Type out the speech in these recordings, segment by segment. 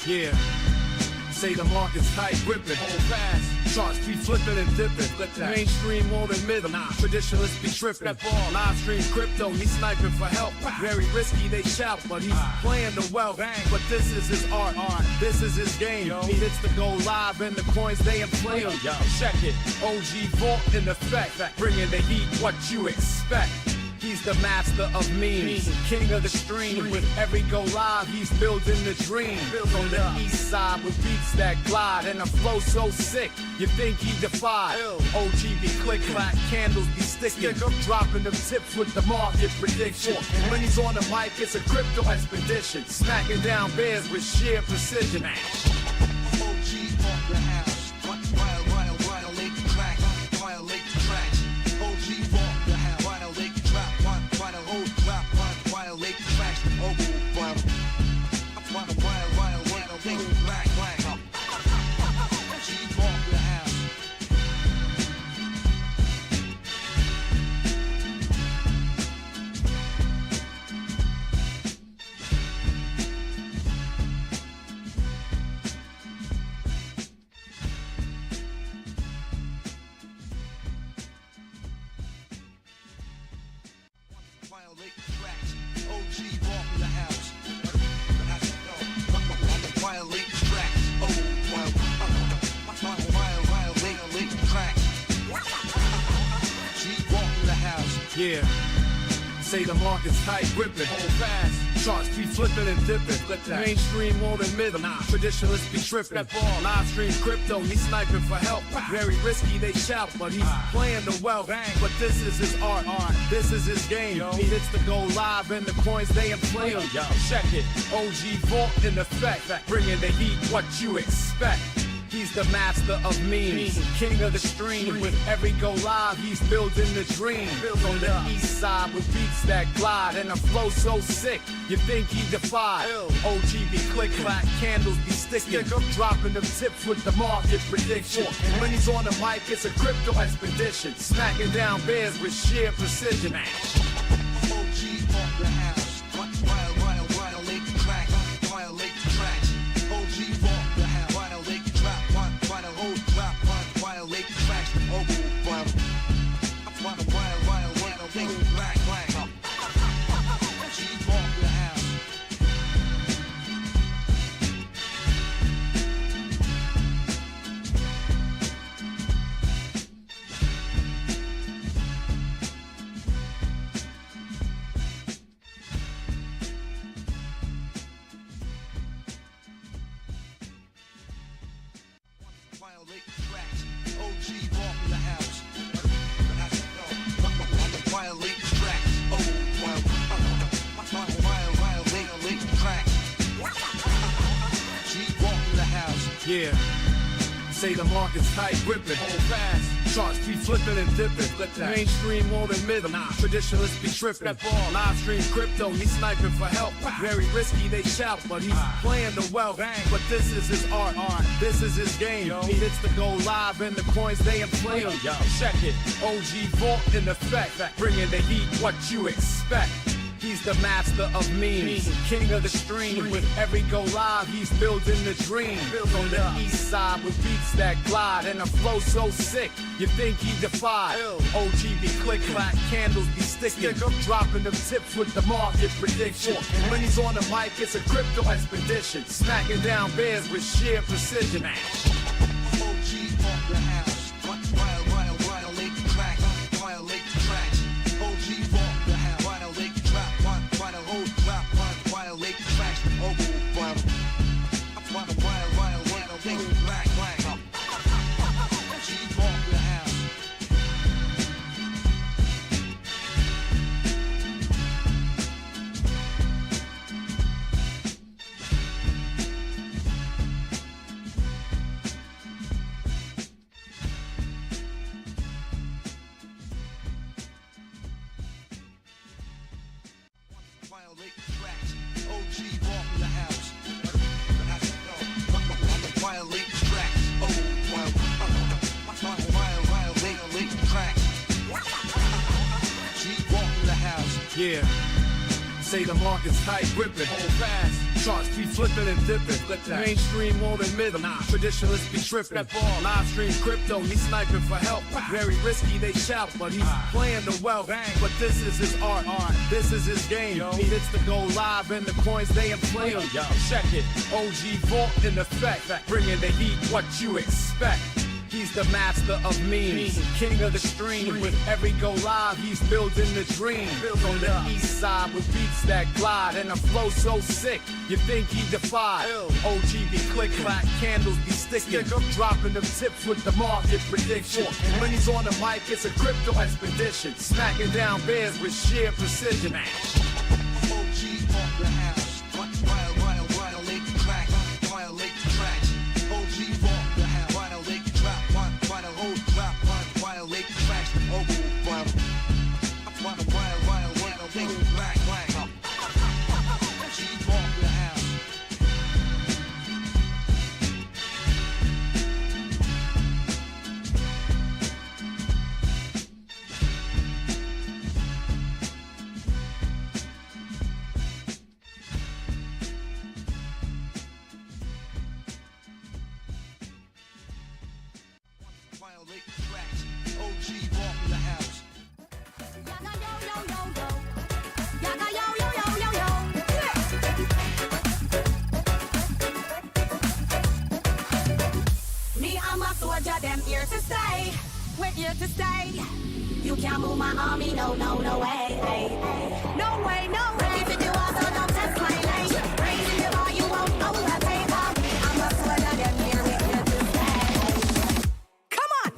Yeah. Say the market's tight, gripping, hold fast. Charts be flipping and dipping. Mainstream more than middle. Traditionalists be tripping. Live stream crypto, he's sniping for help. Very risky, they shout, but he's playing the wealth. But this is his art. This is his game. He hits the go live and the coins they inflate. Check it. OG Vault in effect. Bringing the heat, what you expect. He's the master of memes, king of the stream. With every go live, he's building the dream. On the east side with beats that glide and a flow so sick, you think he defied. OG be clicking, candles be sticking, dropping them tips with the market prediction. And when he's on the mic, it's a crypto expedition, smacking down bears with sheer precision. OG off the house, violate the track, violate the tracks. OG off the house, violate the trap, violate the trap, violate the tracks. Oh, violate the black. OG off the house. Violate the tracks. OG walk in the house. Violate the tracks. Oh, violate the tracks. OG walk in the house. Yeah. Say the market's tight, gripping, hold fast. Charts be flipping and dipping. Mainstream more than middle. Traditionalists be tripping. Live stream crypto, he's sniping for help. Very risky, they shout, but he's playing the wealth. But this is his art. This is his game. He hits the go live and the coins they inflate. Check it. OG Vault in effect. Bringing the heat, what you expect. He's the master of memes, king of the stream. With every go live, he's building the dream. On the east side with beats that glide and a flow so sick, you think he defied. OG be clicking, candles be sticking, dropping them tips with the market prediction. And when he's on the mic, it's a crypto expedition, smacking down bears with sheer precision. OG off the house, violate the track, violate the tracks. OG off the house, violate the trap, violate the tracks. Oh, violate the black. OG off the house. Violate the tracks. OG walk in the house. Violate the tracks. Oh, violate the tracks. OG walk in the house. Yeah. Say the market's tight, gripping, hold fast. Charts be flipping and dipping. Mainstream more than middle. Traditionalists be tripping. Live stream crypto, he's sniping for help. Very risky, they shout, but he's playing the wealth. But this is his art. This is his game. He hits the go live and the coins they inflate. Check it. OG Vault in effect. Bringing the heat, what you expect. He's the master of memes, king of the stream. With every go live, he's building the dream. On the east side with beats that glide and a flow so sick, you think he defied. OG be clicking, candles be sticking, dropping them tips with the market prediction. And when he's on the mic, it's a crypto expedition, smacking down bears with sheer precision. OG off the house, violate the track, violate the tracks. OG off the house, violate the trap, violate the tracks. Oh, violate the black. OG off the house. Violate the tracks. OG walk in the house. Violate the tracks. Oh, violate the tracks. OG walk in the house. Yeah. Say the market's tight, gripping, hold fast. Charts be flipping and dipping. Mainstream more than middle. Traditionalists be tripping. Live stream crypto, he's sniping for help. Very risky, they shout, but he's playing the wealth. But this is his art. This is his game. He hits the go live and the coins they inflate. Check it. OG Vault in effect. Bringing the heat, what you expect. He's the master of memes, king of the stream. With every go live, he's building the dream. On the east side with beats that glide and a flow so sick, you think he defied. OG be clicking, black candles be sticking, dropping them tips with the market prediction. And when he's on the mic, it's a crypto expedition, smacking down bears with sheer precision. OG off the house. Violate the track. Violate the tracks. OG off the house. Violate the trap. Violate the trap. Violate the tracks. Violate the black. OG off the house. Violate the tracks. OG off the house. Me, I'm a soldier, them here to stay. We're here to stay. You can't move my army, no way. No way, no way. If you do also don't test my lane. Raising the bar, you won't overtake her. Me, I'm a soldier, them here, we're here to stay. Come on!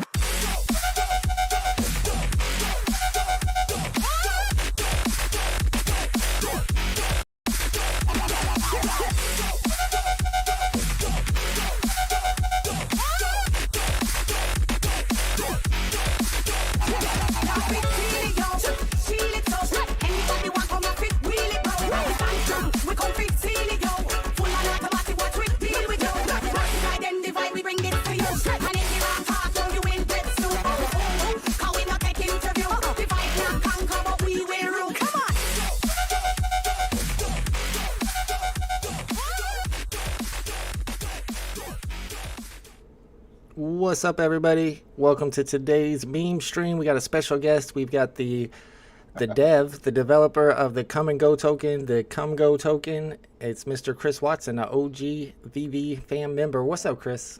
What's up, everybody? Welcome to today's meme stream. We got a special guest. We've got the developer of the KUMGO token, the KUMGO token. It's Mr. Chris Watson, an OG VeVe fan member. What's up, Chris?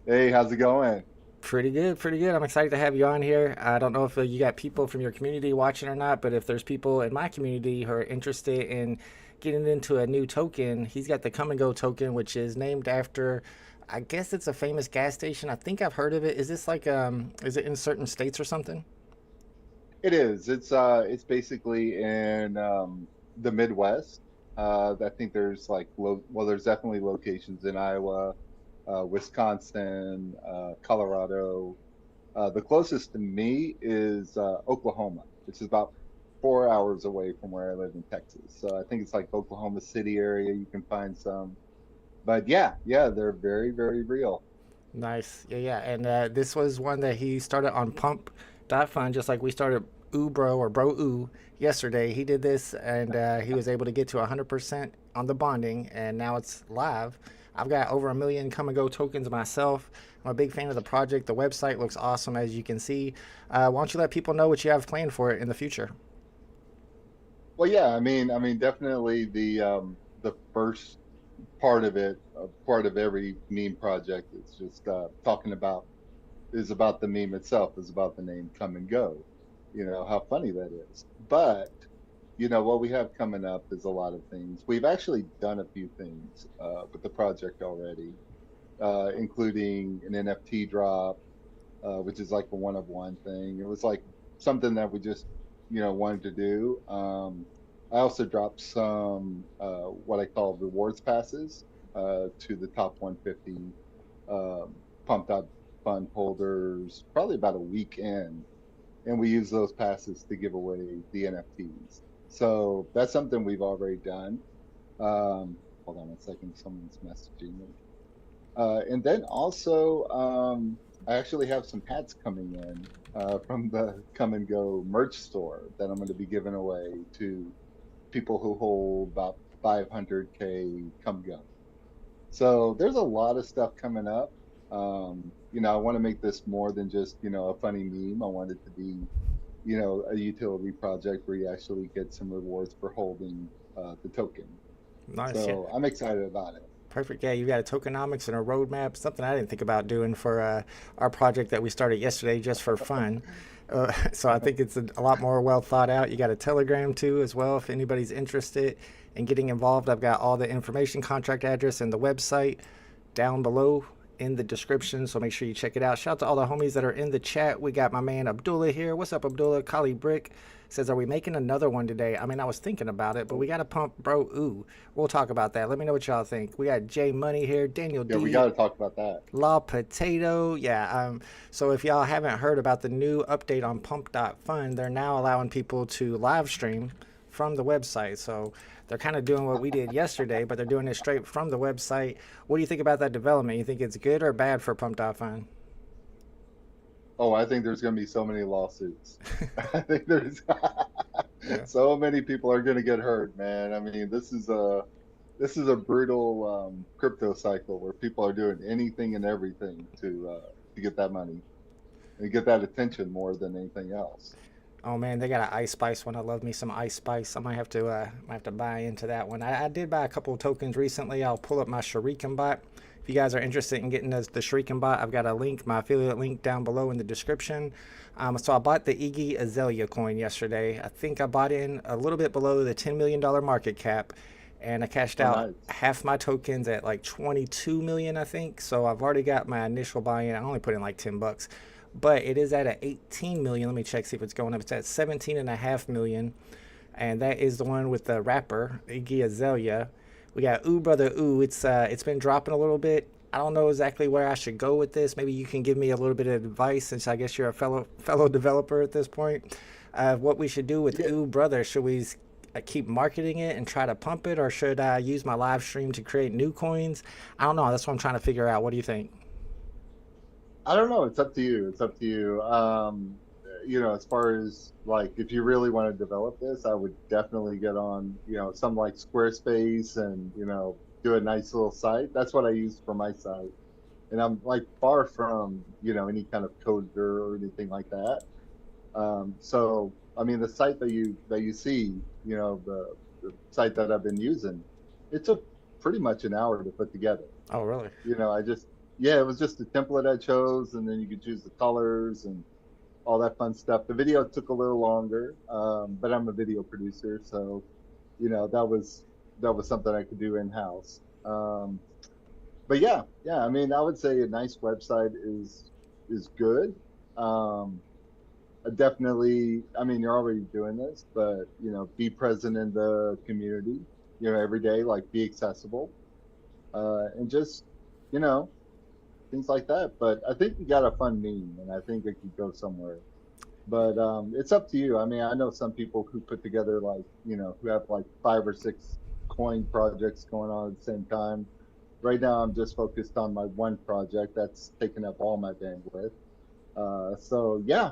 Hey, how's it going? Pretty good, pretty good. I'm excited to have you on here. I don't know if you got people from your community watching or not, but if there's people in my community who are interested in getting into a new token, he's got the KUMGO token, which is named after, I guess it's a famous gas station. I think I've heard of it. Is this like is it in certain states or something? It is. It's basically in the Midwest. I think there's like there's definitely locations in Iowa, Wisconsin, Colorado. The closest to me is Oklahoma, which is about 4 hours away from where I live in Texas. So I think it's like Oklahoma City area. You can find some. But yeah, they're very, very real. Nice. Yeah. And this was one that he started on Pump.FUN, just like we started BROEW yesterday. He did this, and he was able to get to 100% on the bonding, and now it's live. I've got over 1 million KUMGO tokens myself. I'm a big fan of the project. The website looks awesome, as you can see. Why don't you let people know what you have planned for it in the future? Well, yeah, I mean, definitely the first part of it, part of every meme project is just is about the meme itself, is about the name KUMGO. You know, how funny that is. But, you know, what we have coming up is a lot of things. We've actually done a few things with the project already, including an NFT drop, which is like a one-of-one thing. It was like something that we just, wanted to do. I also dropped some what I call rewards passes to the top 150 Pump.FUN holders, probably about a week in, and we use those passes to give away the NFTs. So that's something we've already done. Hold on a second, someone's messaging me. And then also, I actually have some hats coming in from the KUMGO merch store that I'm going to be giving away to people who hold about 500K KUMGO. So there's a lot of stuff coming up. I want to make this more than just, a funny meme. I want it to be, a utility project where you actually get some rewards for holding the token. Nice. So I'm excited about it. Perfect. Yeah, you got a tokenomics and a roadmap, something I didn't think about doing for our project that we started yesterday just for fun. So I think it's a lot more well thought out. You got a Telegram too as well if anybody's interested in getting involved. I've got all the information, contract address, and the website down below in the description, so make sure you check it out. Shout out to all the homies that are in the chat. We got my man Abdullah here. What's up, Abdullah? Kali Brick says, are we making another one today? I mean, I was thinking about it, but we got to pump BROEW. We'll talk about that. Let me know what y'all think. We got Jay Money here, Daniel D. Yeah, we got to talk about that. Law Potato. Yeah. So if y'all haven't heard about the new update on Pump.FUN, they're now allowing people to live stream from the website. So they're kind of doing what we did yesterday, but they're doing it straight from the website. What do you think about that development? You think it's good or bad for Pump.FUN? Oh, I think there's going to be so many lawsuits. I think there's so many people are going to get hurt, man. I mean, this is a brutal crypto cycle where people are doing anything and everything to get that money and get that attention more than anything else. Oh man, they got an Ice Spice one. I love me some Ice Spice. I might have to buy into that one. I did buy a couple of tokens recently. I'll pull up my Shuriken bot. If you guys are interested in getting the Shuriken bot, I've got a link, my affiliate link down below in the description. So I bought the Iggy Azalea coin yesterday. I think I bought in a little bit below the $10 million market cap, and I cashed out half my tokens at like 22 million, I think. So I've already got my initial buy-in. I only put in like $10. But it is at 18 million. Let me check, see if it's going up. It's at 17.5 million. And that is the one with the rapper, Iggy Azalea. We got Ooh Brother Ooh. It's been dropping a little bit. I don't know exactly where I should go with this. Maybe you can give me a little bit of advice, since I guess you're a fellow developer at this point. What we should do with Ooh Brother. Should we keep marketing it and try to pump it, or should I use my live stream to create new coins? I don't know. That's what I'm trying to figure out. What do you think? I don't know. It's up to you. It's up to you. As far as like, if you really want to develop this, I would definitely get on, some like Squarespace and, do a nice little site. That's what I use for my site. And I'm like far from, any kind of coder or anything like that. So, I mean, the site that you see, the site that I've been using, it took pretty much an hour to put together. Oh, really? Yeah, it was just a template I chose, and then you could choose the colors and all that fun stuff. The video took a little longer, but I'm a video producer, so that was something I could do in house. But yeah, I mean, I would say a nice website is good. Definitely, I mean, you're already doing this, but be present in the community, every day, like be accessible, and just things like that. But I think you got a fun meme, and I think it could go somewhere. But it's up to you. I mean, I know some people who put together like, who have like 5 or 6 coin projects going on at the same time. Right now, I'm just focused on my one project that's taking up all my bandwidth. So yeah.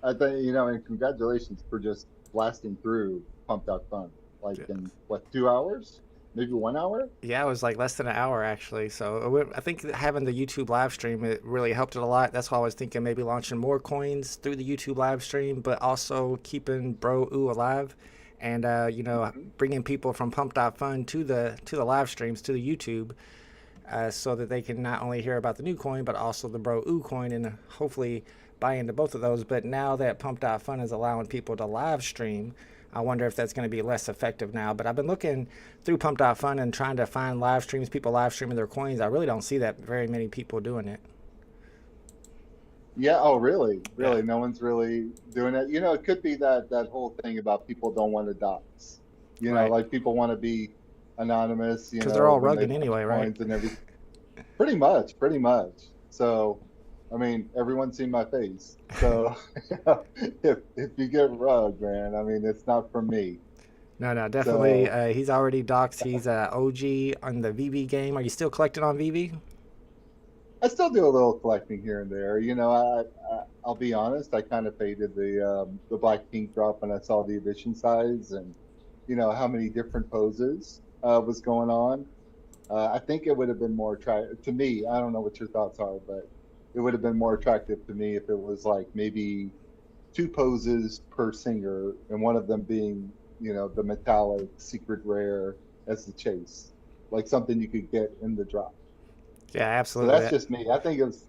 I think, and congratulations for just blasting through Pump.FUN. Like in what, 2 hours? Maybe 1 hour? Yeah, it was like less than an hour actually. So I think having the YouTube live stream, it really helped it a lot. That's why I was thinking maybe launching more coins through the YouTube live stream, but also keeping BROEW alive, and bringing people from Pump.FUN to the live streams, to the YouTube, so that they can not only hear about the new coin, but also the BROEW coin, and hopefully buy into both of those. But now that Pump.FUN is allowing people to live stream, I wonder if that's going to be less effective now. But I've been looking through Pump.FUN and trying to find live streams, people live streaming their coins. I really don't see that very many people doing it. Yeah. Oh, really? Really? Yeah. No one's really doing it. It could be that whole thing about people don't want to dox. Right. Like people want to be anonymous. Because they're all rugging anyway, right? And everything. Pretty much. So, I mean, everyone's seen my face. So if you get rugged, man, I mean, it's not from me. No, definitely. So, He's already doxed. He's OG on the VeVe game. Are you still collecting on VeVe? I still do a little collecting here and there. I'll be honest. I kind of faded the Black Pink drop when I saw the edition size, and how many different poses was going on. I think it would have been more attractive to me. I don't know what your thoughts are, but it would have been more attractive to me if it was like maybe two poses per singer, and one of them being, the metallic secret rare as the chase, like something you could get in the drop. Yeah, So absolutely. that's just me. I think it was.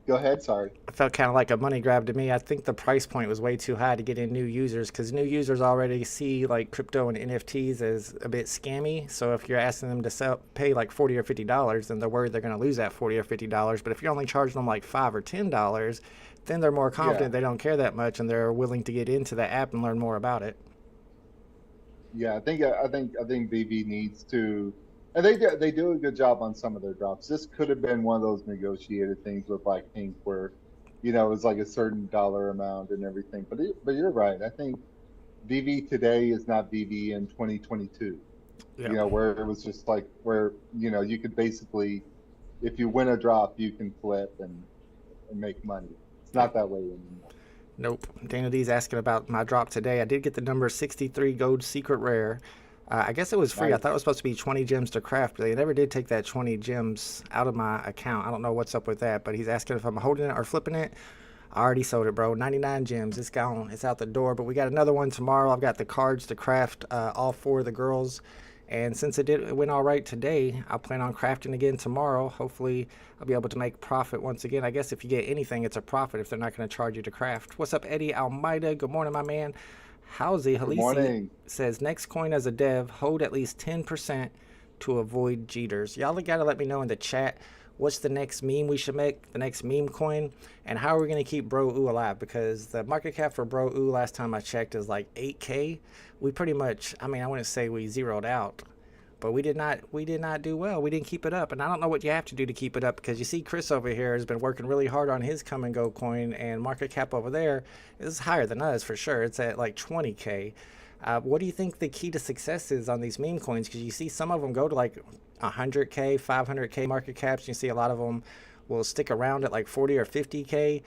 Go ahead. Sorry. It felt kind of like a money grab to me. I think the price point was way too high to get in new users because new users already see like crypto and NFTs as a bit scammy. So if you're asking them to pay like $40 or $50, then they're worried they're going to lose that $40 or $50. But if you're only charging them like $5 or $10, then they're more confident. Yeah. They don't care that much, and they're willing to get into the app and learn more about it. Yeah, I think VeVe needs to, and they do a good job on some of their drops. This could have been one of those negotiated things with Blackpink where, it was like a certain dollar amount and everything. But you're right. I think VeVe today is not VeVe in 2022. Yeah. Where it was just like where you could basically, if you win a drop, you can flip and make money. It's not that way anymore. Nope. Dana D's asking about my drop today. I did get the number 63 gold secret rare. I guess it was free. I Nice. thought it was supposed to be 20 gems to craft, but they never did take that 20 gems out of my account. I don't know what's up with that, but he's asking if I'm holding it or flipping it. I already sold it, bro. 99 gems. It's gone. It's out the door, but we got another one tomorrow. I've got the cards to craft all four of the girls. And since it went all right today, I plan on crafting again tomorrow. Hopefully, I'll be able to make profit once again. I guess if you get anything, it's a profit if they're not going to charge you to craft. What's up, Eddie Almeida? Good morning, my man. Howsy Good Halisi morning. says, next coin as a dev, hold at least 10% to avoid cheaters. Y'all got to let me know in the chat what's the next meme we should make, the next meme coin, and how are we going to keep BROEW alive? Because the market cap for BROEW last time I checked is like 8K. We pretty much, I wouldn't say we zeroed out, but we did not do well. We didn't keep it up, and I don't know what you have to do to keep it up, because you see Chris over here has been working really hard on his come and go coin, and market cap over there is higher than us for sure. It's at like 20K. What do you think the key to success is on these meme coins? Because you see some of them go to like 100K, 500K market caps. You see a lot of them will stick around at like 40 or 50K.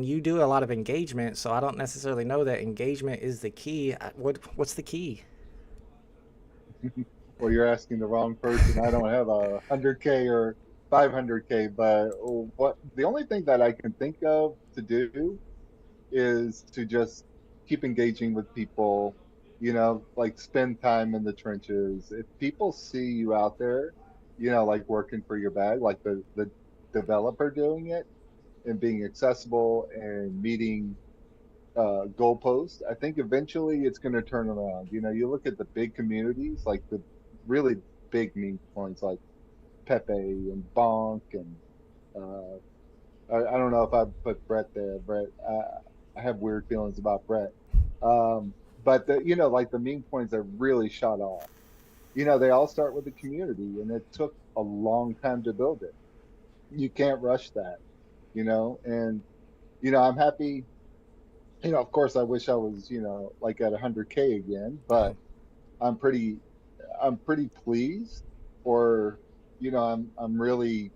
You do a lot of engagement, so I don't necessarily know that engagement is the key. What's the key? Well, you're asking the wrong person. I don't have 100K or 500K, but what the only thing that I can think of to do is to just keep engaging with people, like spend time in the trenches. If people see you out there, like working for your bag, like the developer doing it and being accessible and meeting goalposts, I think eventually it's going to turn around. You look at the big communities, like the really big meme coins like Pepe and Bonk, and I don't know if I put Brett there. Brett, I have weird feelings about Brett. But like the meme coins that really shot off, they all start with the community, and it took a long time to build it. You can't rush that, and I'm happy. Of course, I wish I was, like at 100K again, but I'm pretty pleased, or, I'm really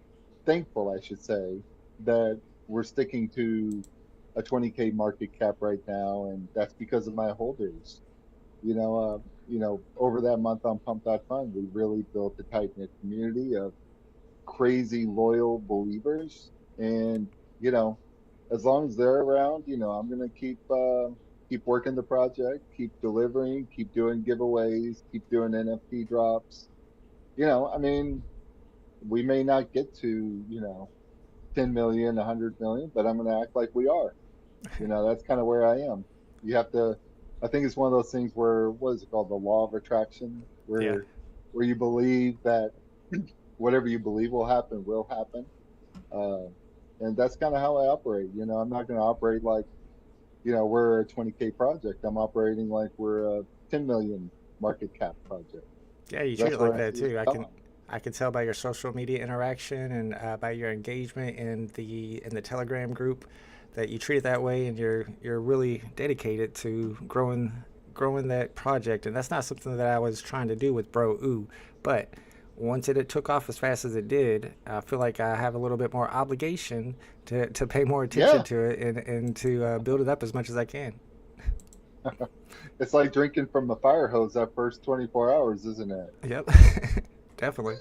thankful, I should say, that we're sticking to a 20K market cap right now, and that's because of my holders. Over that month on Pump.FUN, we really built a tight-knit community of crazy loyal believers, and as long as they're around, I'm gonna keep working the project, keep delivering, keep doing giveaways, keep doing NFT drops. We may not get to 10 million, 100 million, but I'm gonna act like we are. That's kind of where I am. You have to. I think it's one of those things where, what is it called, the law of attraction, Yeah. where you believe that whatever you believe will happen will happen. And that's kind of how I operate. I'm not going to operate like, we're a 20K project. I'm operating like we're a 10 million market cap project. Yeah, you treat it like that too. I can tell by your social media interaction and by your engagement in the Telegram group that you treat it that way, and you're really dedicated to growing that project. And that's not something that I was trying to do with BROEW, but once it took off as fast as it did, I feel like I have a little bit more obligation to pay more attention to it and to build it up as much as I can. It's like drinking from a fire hose that first 24 hours, isn't it? Yep. Definitely.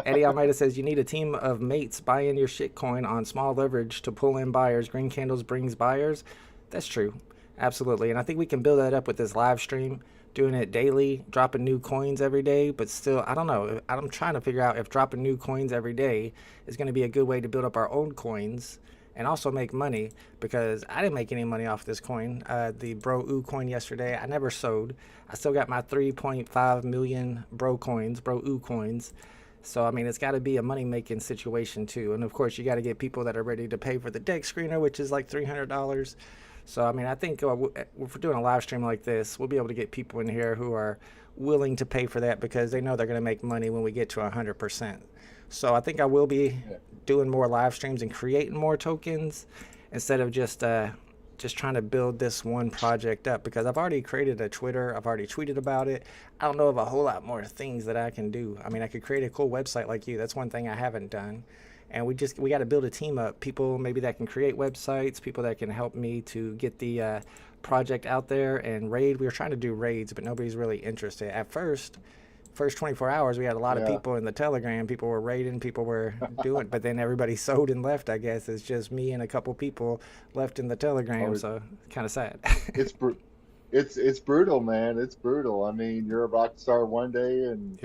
Eddie Almeida says you need a team of mates buy in your shitcoin on small leverage to pull in buyers. Green candles brings buyers. That's true. Absolutely. And I think we can build that up with this live stream, doing it daily, dropping new coins every day. But still, I don't know. I'm trying to figure out if dropping new coins every day is going to be a good way to build up our own coins and also make money, because I didn't make any money off this coin. The BROEW coin yesterday, I never sold. I still got my 3.5 million BROEW coins. So, I mean, it's got to be a money-making situation, too. And, of course, you got to get people that are ready to pay for the deck screener, which is like $300. So, I mean, I think if we're doing a live stream like this, we'll be able to get people in here who are willing to pay for that because they know they're going to make money when we get to 100%. So I think I will be doing more live streams and creating more tokens instead of just trying to build this one project up, because I've already created a Twitter. I've already tweeted about it. I don't know of a whole lot more things that I can do. I mean, I could create a cool website like you. That's one thing I haven't done. And we got to build a team up. People maybe that can create websites, people that can help me to get the project out there and raid. We were trying to do raids, but nobody's really interested. At first 24 hours, we had a lot of people in the Telegram. People were raiding, people were doing, but then everybody sold and left, I guess. It's just me and a couple people left in the Telegram, so kind of sad. It's brutal, man. It's brutal. I mean, you're a rock star one day, and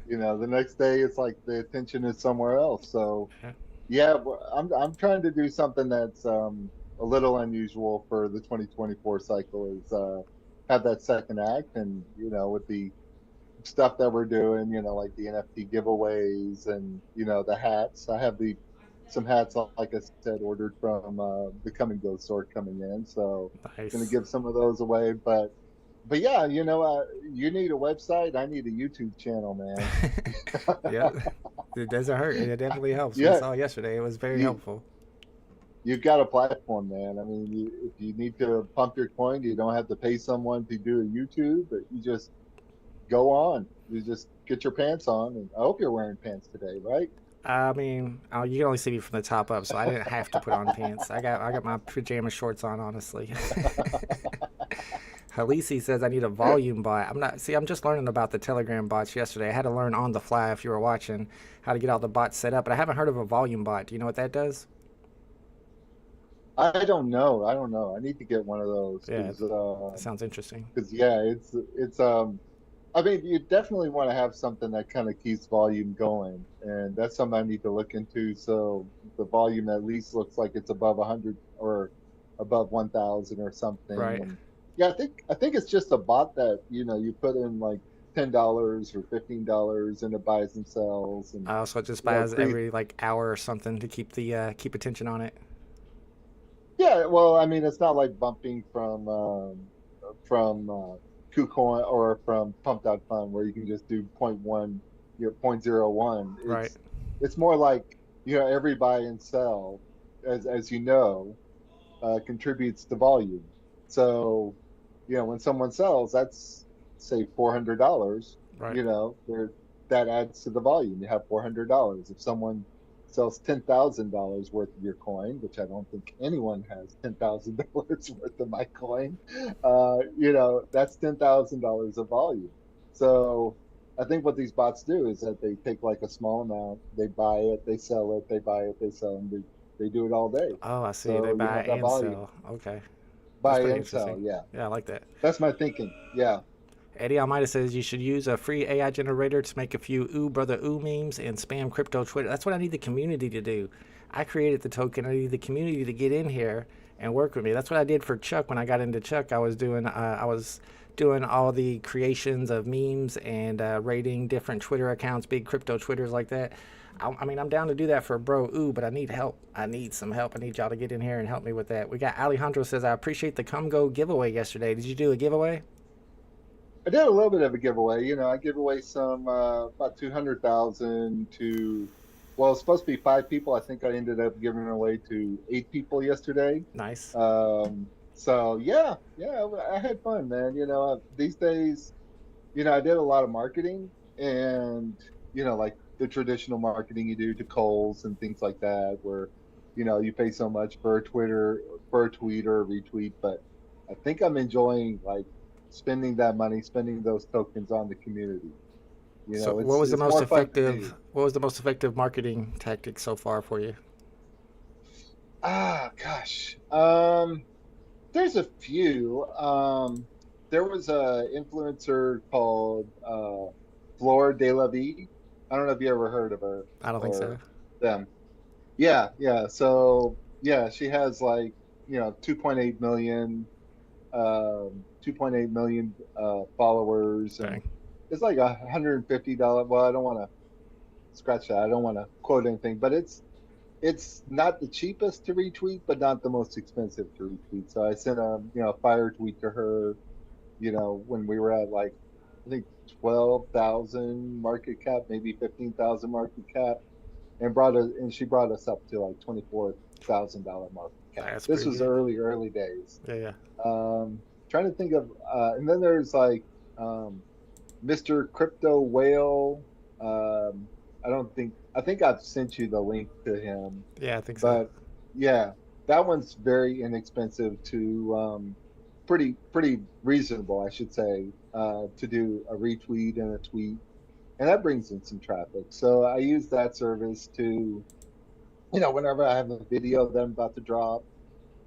you know, the next day it's like the attention is somewhere else. So, yeah, I'm trying to do something that's a little unusual for the 2024 cycle. Is have that second act, and you know, with the stuff that we're doing, you know, like the NFT giveaways and, you know, the hats. I have some hats, like I said, ordered from the KUMGO store coming in. So I'm going to give some of those away. But yeah, you know, you need a website. I need a YouTube channel, man. Yeah, it doesn't hurt. It definitely helps. Yeah. We saw yesterday. It was very helpful. You've got a platform, man. I mean, if you need to pump your coin, you don't have to pay someone to do a YouTube, but you just go on. You just get your pants on, and I hope you're wearing pants today, right? I mean, you can only see me from the top up, so I didn't have to put on pants. I got my pajama shorts on, honestly. Halisi says I need a volume bot. I'm just learning about the Telegram bots yesterday. I had to learn on the fly, if you were watching, how to get all the bots set up, but I haven't heard of a volume bot. Do you know what that does? I don't know. I need to get one of those. Yeah, that sounds interesting. Because it's I mean, you definitely want to have something that kind of keeps volume going, and that's something I need to look into. So the volume at least looks like it's above 100 or above 1,000 or something. Right. And yeah, I think it's just a bot that, you know, you put in like $10 or $15 and it buys and sells. And so it just buys every like hour or something to keep the keep attention on it. Yeah, well, I mean, it's not like bumping from KuCoin or from Pump.FUN where you can just do 0.1, you know, 0.01. Right. It's more like, you know, every buy and sell, as you know, contributes to volume. So, you know, when someone sells, that's say $400. Right. You know, that adds to the volume. You have $400. If someone sells $10,000 worth of your coin, which I don't think anyone has $10,000 worth of my coin, you know, that's $10,000 of volume. So I think what these bots do is that they take like a small amount, they buy it, they sell it, they buy it, they sell, and they do it all day. Oh, I see. So they buy and volume. sell. Okay. Buy and sell, yeah. Yeah, I like that. That's my thinking, yeah. Eddie Almeida says you should use a free AI generator to make a few ooh brother ooh memes and spam crypto Twitter. That's what I need the community to do. I created the token. I need the community to get in here and work with me. That's what I did for Chuck when I got into Chuck. I was doing all the creations of memes and rating different Twitter accounts, big crypto Twitters like that. I mean, I'm down to do that for BROEW, but I need help. I need some help. I need y'all to get in here and help me with that. We got Alejandro says, I appreciate the KUMGO giveaway yesterday. Did you do a giveaway? I did a little bit of a giveaway. You know, I gave away some about 200,000 to, well, it's supposed to be 5 people. I think I ended up giving it away to 8 people yesterday. Nice. So yeah, I had fun, man. You know, these days, you know, I did a lot of marketing, and you know, like the traditional marketing you do to Kohl's and things like that, where, you know, you pay so much for a tweet or a retweet. But I think I'm enjoying like spending that money, spending those tokens on the community. You So know, what was the it's most more fun for me. effective? What was the most effective marketing tactic so far for you? Ah, gosh. There's a few. There was a influencer called Flor de la Vie. I don't know if you ever heard of her I don't think so. or them. Yeah, yeah. So yeah, she has like, 2.8 million followers, and Dang. it's like $150. Well, I don't want to scratch that. I don't want to quote anything, but it's not the cheapest to retweet, but not the most expensive to retweet. So I sent a fire tweet to her, when we were at like I think 12,000 market cap, maybe 15,000 market cap, and she brought us up to like $24,000 market cap. That's This pretty was good. early days. Yeah, yeah. Trying to think of and then there's like Mr. Crypto Whale. I think I've sent you the link to him, Yeah, I think so. but yeah, that one's very inexpensive to pretty reasonable, I should say, to do a retweet and a tweet, and that brings in some traffic. So I use that service to, whenever I have a video that I'm about to drop,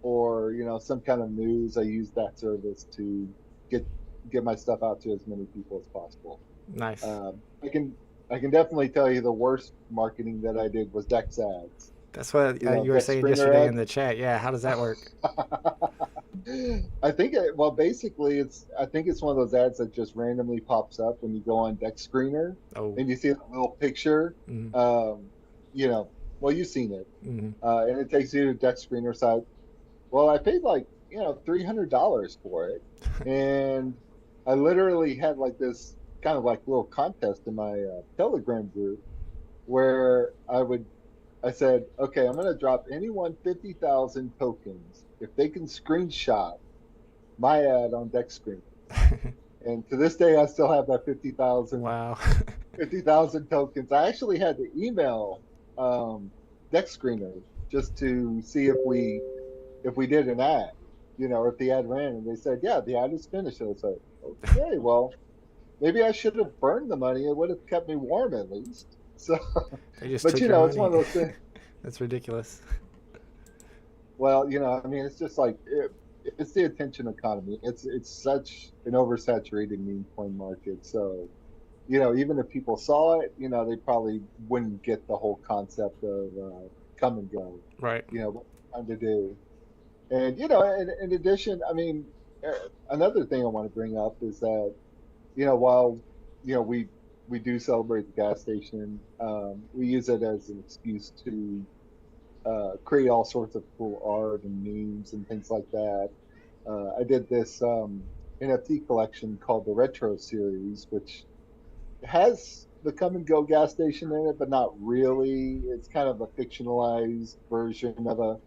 or some kind of news, I use that service to get get my stuff out to as many people as possible. Nice. I can definitely tell you the worst marketing that I did was Dex ads. That's what you were Dex saying screener yesterday in ads. the chat. Yeah, how does that work? I think well, basically, I think it's one of those ads that just randomly pops up when you go on Dex Screener Oh. and you see a little picture. Mm-hmm. Well, you've seen it, Mm-hmm. and it takes you to Dex Screener site. Well, I paid like $300 for it, and I literally had like this kind of like little contest in my Telegram group where I said, okay, I'm gonna drop anyone 50,000 tokens if they can screenshot my ad on Deck Screen. And to this day, I still have that 50,000 Wow. 50,000 tokens. I actually had to email Deck Screener just to see if we did an ad, or if the ad ran, and they said, yeah, the ad is finished. And I was like, okay, well, maybe I should have burned the money. It would have kept me warm at least. So, They just but took your it's one of money. those things. That's ridiculous. Well, I mean, it's just like it's the attention economy. It's such an oversaturated meme coin market. So, even if people saw it, they probably wouldn't get the whole concept of come and go. Right. What we're trying to do. And in addition, I mean, another thing I want to bring up is that while we do celebrate the gas station, we use it as an excuse to create all sorts of cool art and memes and things like that. I did this NFT collection called the Retro Series, which has the come and go gas station in it, but not really. It's kind of a fictionalized version of a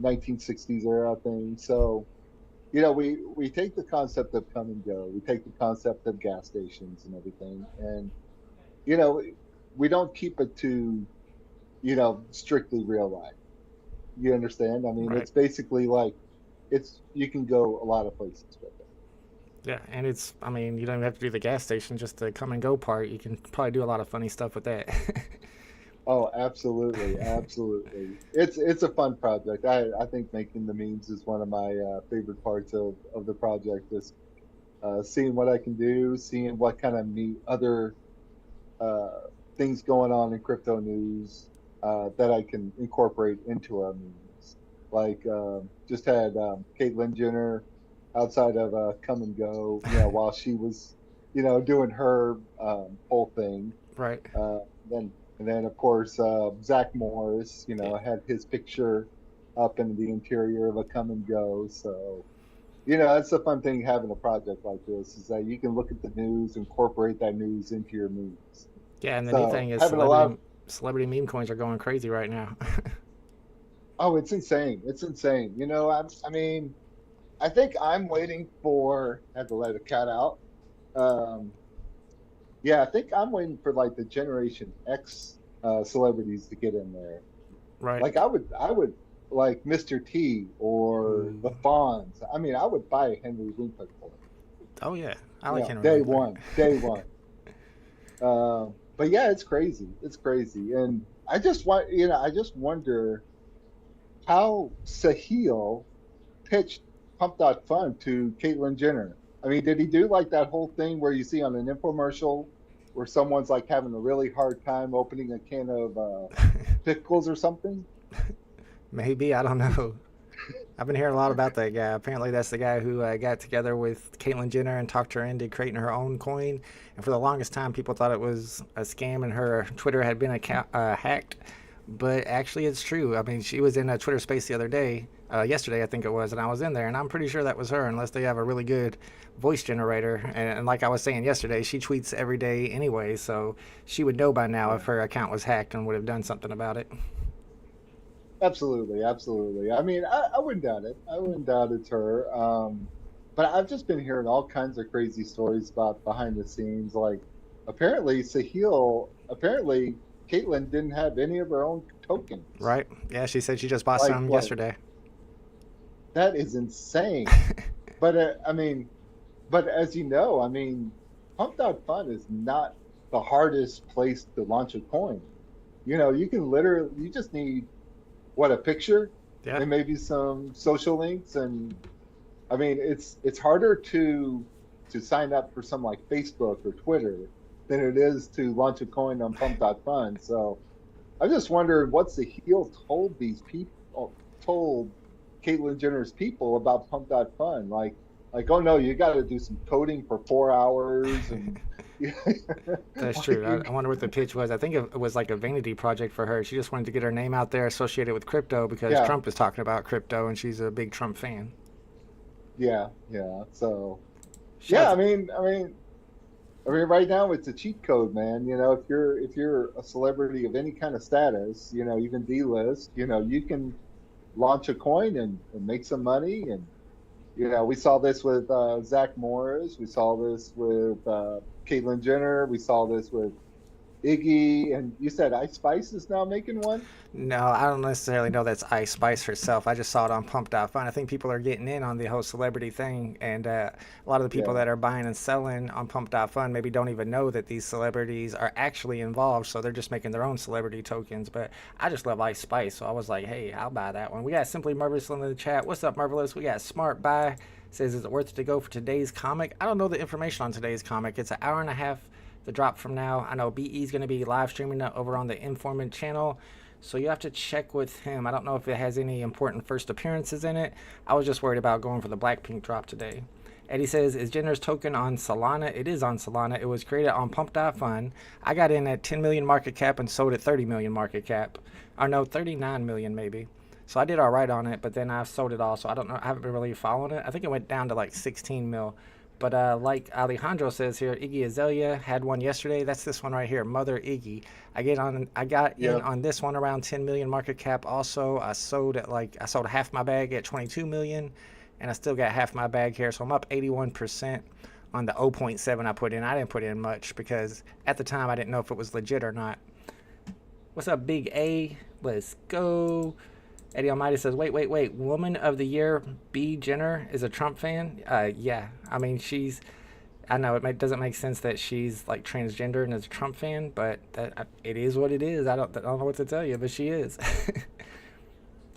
1960s era thing. So, we take the concept of come and go, we take the concept of gas stations and everything, and you know, we don't keep it to, strictly real life. You understand? I mean, Right. it's basically like you can go a lot of places with it. Yeah, and I mean, you don't even have to do the gas station, just the come and go part. You can probably do a lot of funny stuff with that. Oh, absolutely, absolutely. It's a fun project. I think making the memes is one of my favorite parts of the project. Is seeing what I can do, seeing what kind of neat other things going on in crypto news that I can incorporate into our memes. Like just had Caitlyn Jenner outside of Come and Go, while she was, doing her whole thing. Right. Then and then of course Zach Morris, had his picture up in the interior of a Come and Go. So, that's the fun thing having a project like this is that you can look at the news, incorporate that news into your memes. Yeah, and the neat So thing is having a lot celebrity meme coins are going crazy right now. Oh, it's insane. It's insane. I mean, I think I'm waiting for, I had to let a cat out. Yeah, I think I'm waiting for like the Generation X celebrities to get in there. Right. Like I would like Mr. T or the Ooh. Fonz. I mean, I would buy a Henry Winkler coin. Oh yeah, I You like know, Henry day Winkler. one, day one. But yeah, it's crazy. It's crazy, and I just want, I just wonder how Sahil pitched Pump.FUN to Caitlyn Jenner. I mean, did he do like that whole thing where you see on an infomercial where someone's like having a really hard time opening a can of pickles or something? Maybe, I don't know. I've been hearing a lot about that guy. Apparently, that's the guy who got together with Caitlyn Jenner and talked her into creating her own coin. And for the longest time, people thought it was a scam and her Twitter had been hacked. But actually, it's true. I mean, she was in a Twitter space the other day, yesterday, I think it was, and I was in there, and I'm pretty sure that was her, unless they have a really good voice generator. And like I was saying yesterday, she tweets every day anyway, so she would know by now if her account was hacked and would have done something about it. Absolutely, absolutely. I mean, I wouldn't doubt it. I wouldn't doubt it's her. But I've just been hearing all kinds of crazy stories about behind the scenes. Like, apparently Caitlyn didn't have any of her own tokens. Right? Yeah, she said she just bought Like some what? yesterday. That is insane. But I mean, but as you know, I mean, Pump.Fun is not the hardest place to launch a coin. You can literally, you just need what, a picture Yeah. and maybe some social links, and I mean, it's harder to sign up for some like Facebook or Twitter than it is to launch a coin on Pump.Fun. So I just wondered what's the heel told these people, told Caitlyn Jenner's people about Pump.Fun. Like, oh no, you got to do some coding for 4 hours, and That's like true. I wonder what the pitch was. I think it was like a vanity project for her. She just wanted to get her name out there associated with crypto because yeah, Trump is talking about crypto and she's a big Trump fan. yeah, yeah. So Shout yeah, out I mean, right now it's a cheat code, man. If you're a celebrity of any kind of status, even D-list, you can launch a coin and make some money. And we saw this with Zach Morris. We saw this with Caitlyn Jenner. We saw this with Iggy. And you said Ice Spice is now making one? No, I don't necessarily know that's Ice Spice herself. I just saw it on Pump.Fun. I think people are getting in on the whole celebrity thing, and a lot of the people Yeah. that are buying and selling on Pump.Fun maybe don't even know that these celebrities are actually involved, so they're just making their own celebrity tokens. But I just love Ice Spice, so I was like, hey, I'll buy that one. We got Simply Marvelous in the chat. What's up, Marvelous? We got Smart Buy. Says, is it worth it to go for today's comic? I don't know the information on today's comic. It's an hour and a half the drop from now. I know BE's going to be live streaming that over on the Informant channel, so you have to check with him. I don't know if it has any important first appearances in it. I was just worried about going for the Blackpink drop today. Eddie says, is Jenner's token on Solana? It is on Solana. It was created on Pump.Fun. I got in at 10 million market cap and sold at 30 million market cap. Or no, 39 million maybe. So I did all right on it, but then I sold it all. So I don't know. I haven't been really following it. I think it went down to like 16 mil. But like Alejandro says here, Iggy Azalea had one yesterday. That's this one right here, Mother Iggy. I got in Yep. on this one around 10 million market cap. Also, I sold half my bag at 22 million, and I still got half my bag here. So I'm up 81% on the 0.7 I put in. I didn't put in much because at the time I didn't know if it was legit or not. What's up, Big A? Let's go. Eddie Almighty says, wait. Woman of the Year, B. Jenner, is a Trump fan? Yeah. I mean, I know doesn't make sense that she's like transgender and is a Trump fan, but it is what it is. I don't know what to tell you, but she is.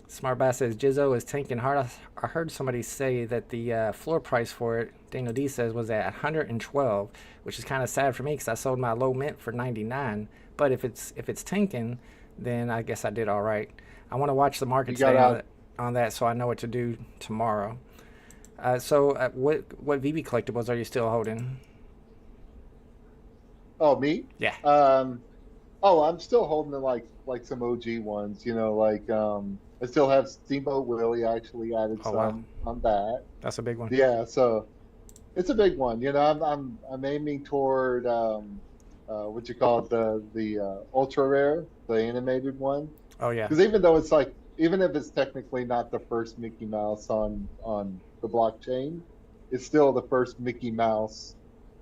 Smart Bass says, Jizzo is tanking hard. I heard somebody say that the floor price for it, Daniel D says, was at 112, which is kind of sad for me because I sold my low mint for 99. But if it's tanking, then I guess I did all right. I want to watch the market You got today out. on that so I know what to do tomorrow. So what VeVe collectibles are you still holding? Oh, me? Yeah. Oh, I'm still holding the like some OG ones. I still have Steamboat Willie. I actually added Oh, some wow. on that. That's a big one. Yeah, so it's a big one. I'm aiming toward what you call it, the ultra rare, the animated one. Oh, yeah. Because even if it's technically not the first Mickey Mouse on the blockchain, it's still the first Mickey Mouse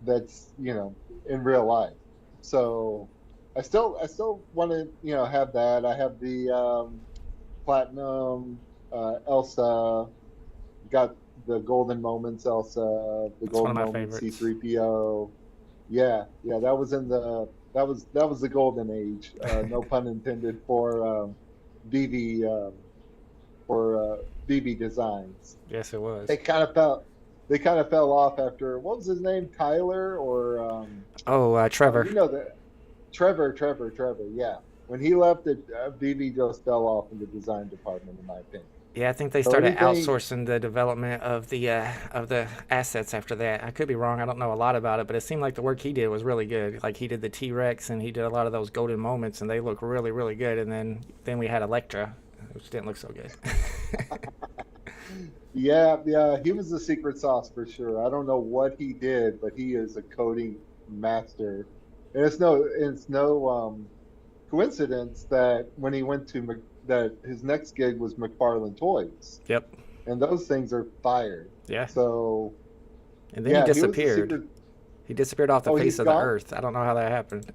that's in real life. So I still want to have that. I have Platinum, Elsa, got the Golden Moments Elsa, the That's one of Golden my Moments favorites. C3PO. Yeah, yeah, that was in the that was the golden age. No pun intended for VeVe VeVe designs. Yes, it was. They kind of fell they kind of fell off after what was his name, Tyler or Oh, Trevor. you know the Trevor. Yeah, when he left, it VeVe just fell off in the design department, in my opinion. Yeah, I think they So started anything, outsourcing the development of the assets after that. I could be wrong. I don't know a lot about it, but it seemed like the work he did was really good. Like he did the T-Rex and he did a lot of those golden moments, and they look really, really good. And then we had Electra, which didn't look so good. yeah, he was the secret sauce for sure. I don't know what he did, but he is a coding master. And it's no coincidence that when he went to that his next gig was McFarlane Toys, Yep. and those things are fire. Yeah. So And then yeah, he he was the disappeared. secret. He disappeared off the Oh, face he's of the gone. earth. I don't know how that happened.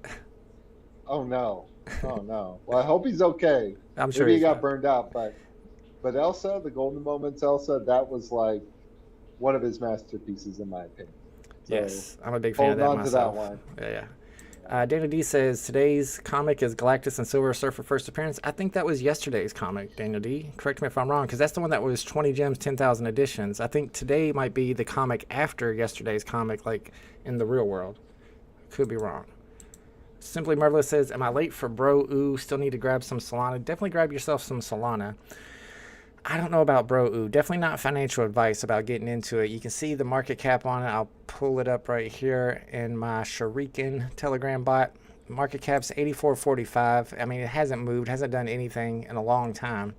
Oh no, oh no. Well, I hope he's okay. I'm sure Maybe he he's got fine. burned out, but Elsa, the Golden Moments Elsa, that was like one of his masterpieces in my opinion. So Yes, I'm a big fan of holding that on to that myself. one. Yeah, yeah. Dana D says today's comic is Galactus and Silver Surfer first appearance. I think that was yesterday's comic, Daniel D. Correct me if I'm wrong, because that's the one that was 20 gems, 10,000 editions. I think today might be the comic after yesterday's comic, like in the real world. Could be wrong. Simply Marvelous says, am I late for BROEW? Still need to grab some Solana. Definitely grab yourself some Solana. I don't know about BROEW. Definitely not financial advice about getting into it. You can see the market cap on it. I'll pull it up right here in my Shuriken Telegram bot. Market cap's 84.45. I mean, it hasn't moved, hasn't done anything in a long time.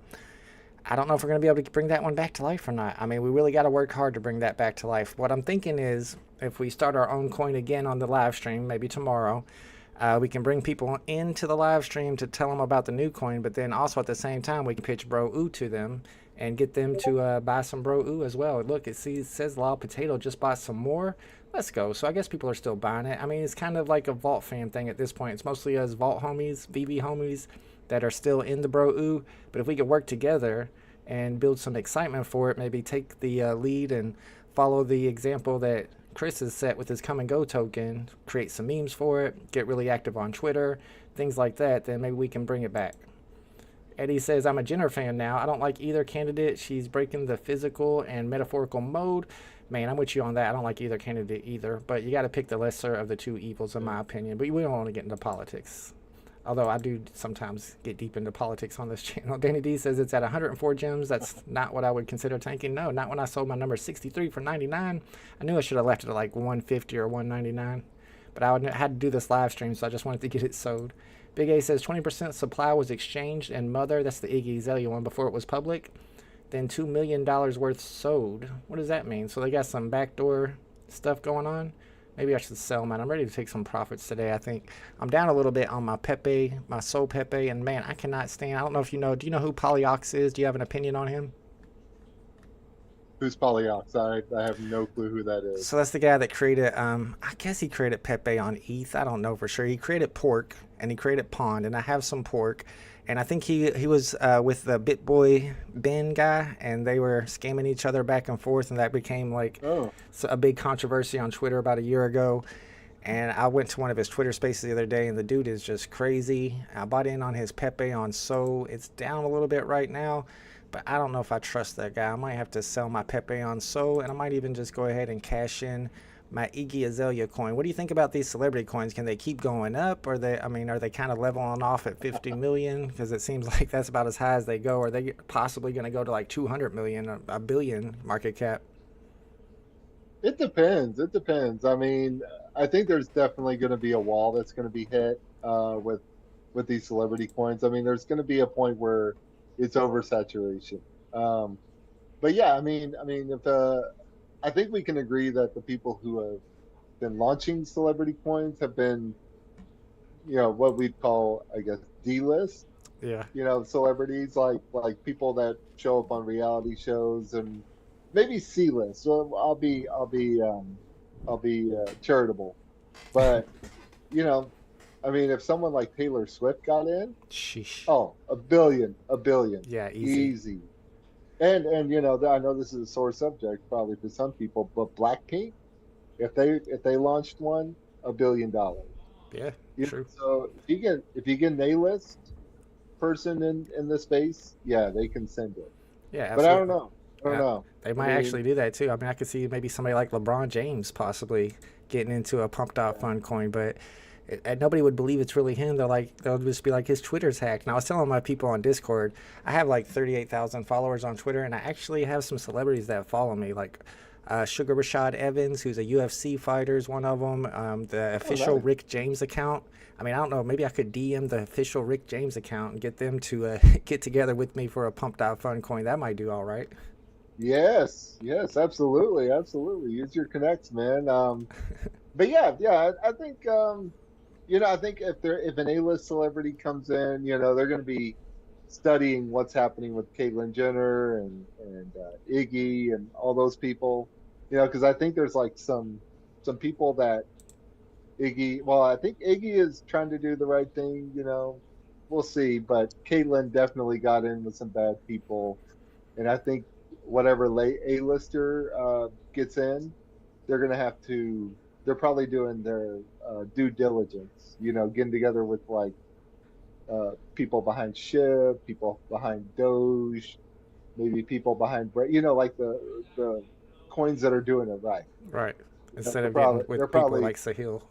I don't know if we're going to be able to bring that one back to life or not. I mean, we really got to work hard to bring that back to life. What I'm thinking is if we start our own coin again on the live stream, maybe tomorrow, we can bring people into the live stream to tell them about the new coin, but then also at the same time, we can pitch BROEW to them and get them to buy some BROEW as well. Look, it says Law Potato just bought some more. Let's go. So I guess people are still buying it. I mean, it's kind of like a Vault fam thing at this point. It's mostly us Vault homies, VeVe homies that are still in the BROEW. But if we could work together and build some excitement for it, maybe take the lead and follow the example that Chris has set with his KUMGO token, create some memes for it, get really active on Twitter, things like that, then maybe we can bring it back. Eddie says, I'm a Jenner fan now. I don't like either candidate. She's breaking the physical and metaphorical mode. Man, I'm with you on that. I don't like either candidate either. But you got to pick the lesser of the two evils, in my opinion. But we don't want to get into politics. Although I do sometimes get deep into politics on this channel. Danny D says it's at 104 gems. That's not what I would consider tanking. No, not when I sold my number 63 for 99. I knew I should have left it at like 150 or 199. But I had to do this live stream, so I just wanted to get it sold. Big A says 20% supply was exchanged and Mother, that's the Iggy Azalea one, before it was public. Then $2 million worth sold. What does that mean? So they got some backdoor stuff going on? Maybe I should sell mine. I'm ready to take some profits today, I think. I'm down a little bit on my Pepe, my Soul Pepe, and man, I cannot stand. I don't know if you know. Do you know who Polyox is? Do you have an opinion on him? Who's Polyox? I have no clue who that is. So that's the guy that created, I guess he created Pepe on ETH. I don't know for sure. He created Pork and he created Pond, and I have some Pork. And I think he was with the BitBoy Ben guy, and they were scamming each other back and forth, and that became like a big controversy on Twitter about a year ago. And I went to one of his Twitter spaces the other day, and the dude is just crazy. I bought in on his Pepe on So. It's down a little bit right now, but I don't know if I trust that guy. I might have to sell my Pepe on So, and I might even just go ahead and cash in my Iggy Azalea coin. What do you think about these celebrity coins? Can they keep going up? Or are they kind of leveling off at 50 million? Because it seems like that's about as high as they go. Are they possibly going to go to like 200 million, or a billion market cap? It depends. It depends. I mean, I think there's definitely going to be a wall that's going to be hit with these celebrity coins. I mean, there's going to be a point where it's oversaturation. But yeah, I mean, if I think we can agree that the people who have been launching celebrity coins have been, what we'd call, I guess, D-list. Yeah. Celebrities like people that show up on reality shows, and maybe C-list. So I'll be charitable, but I mean, if someone like Taylor Swift got in, Sheesh. oh, a billion, Yeah, easy. easy. And I know this is a sore subject probably for some people, but Blackpink, if they launched one, $1 billion. Yeah, true. So if you get an A-list person in the space, yeah, they can send it. Yeah, But I don't absolutely. know. I don't Yeah, know. they I might actually mean, do that too. I mean, I could see maybe somebody like LeBron James possibly getting into a Pump.FUN coin, but and nobody would believe it's really him. They'll just be like, his Twitter's hacked. And I was telling my people on Discord, I have like 38,000 followers on Twitter, and I actually have some celebrities that follow me, like Sugar Rashad Evans, who's a UFC fighter, is one of them. The oh, official nice. Rick James account. I mean, I don't know. Maybe I could DM the official Rick James account and get them to get together with me for a Pump.FUN coin. That might do all right. Yes, yes, absolutely, absolutely. Use your connects, man. But yeah, yeah, I think I think if an A-list celebrity comes in, they're going to be studying what's happening with Caitlyn Jenner and Iggy and all those people, because I think there's like some people that Iggy. Well, I think Iggy is trying to do the right thing. We'll see, but Caitlyn definitely got in with some bad people, and I think whatever late A-lister gets in, they're gonna have to. They're probably doing their due diligence. Getting together with like people behind Shiv, people behind Doge, maybe people behind like the coins that are doing it right. Right. Instead They're of getting probably they're with people probably like Sahil.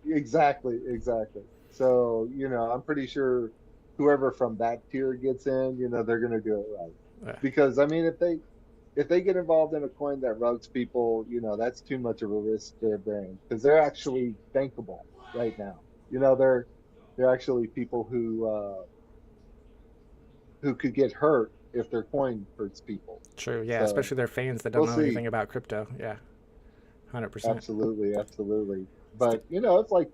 exactly, exactly. So I'm pretty sure whoever from that tier gets in, they're gonna do it right. Yeah. Because I mean, if they get involved in a coin that rugs people, that's too much of a risk to their brand because they're actually bankable right now. They're actually people who could get hurt if their coin hurts people. True. Yeah. So Especially their fans that don't we'll know see. anything about crypto. Yeah. 100%. Absolutely, absolutely. But it's like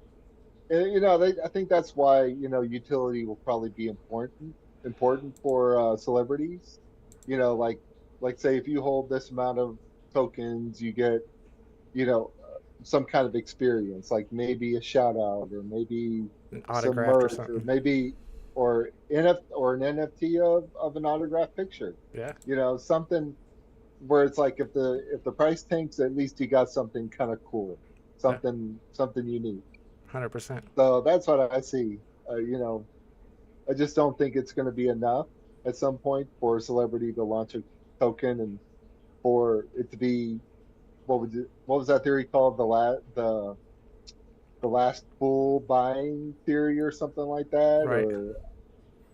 I think that's why utility will probably be important for celebrities. Like say if you hold this amount of tokens, you get some kind of experience, like maybe a shout out or maybe An some autographed or merch or something. maybe or an NFT of an autographed picture. Yeah. Something where it's like if the price tanks, at least you got something kind of cool, Yeah. something unique. 100%. So that's what I see. I just don't think it's going to be enough at some point for a celebrity to launch a token and for it to be what was that theory called, the last bull buying theory or something like that, Right. or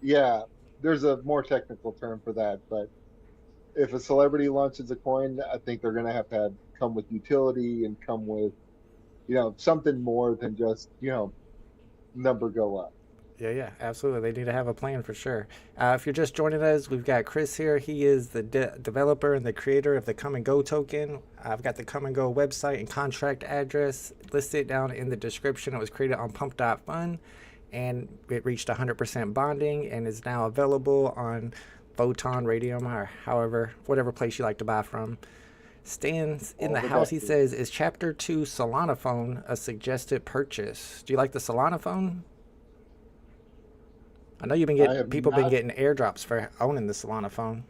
yeah, there's a more technical term for that, but if a celebrity launches a coin, I think they're going to have come with utility and come with something more than just number go up. Yeah, yeah, absolutely. They need to have a plan for sure. If you're just joining us, we've got Chris here. He is the developer and the creator of the Come and Go token. I've got the Come and Go website and contract address listed down in the description. It was created on Pump.FUN, and it reached 100% bonding and is now available on Photon, Radium, or whatever place you like to buy from. Stan's in the house. He says, "Is Chapter 2 Solana phone a suggested purchase? Do you like the Solana phone?" I know people been getting airdrops for owning the Solana phone.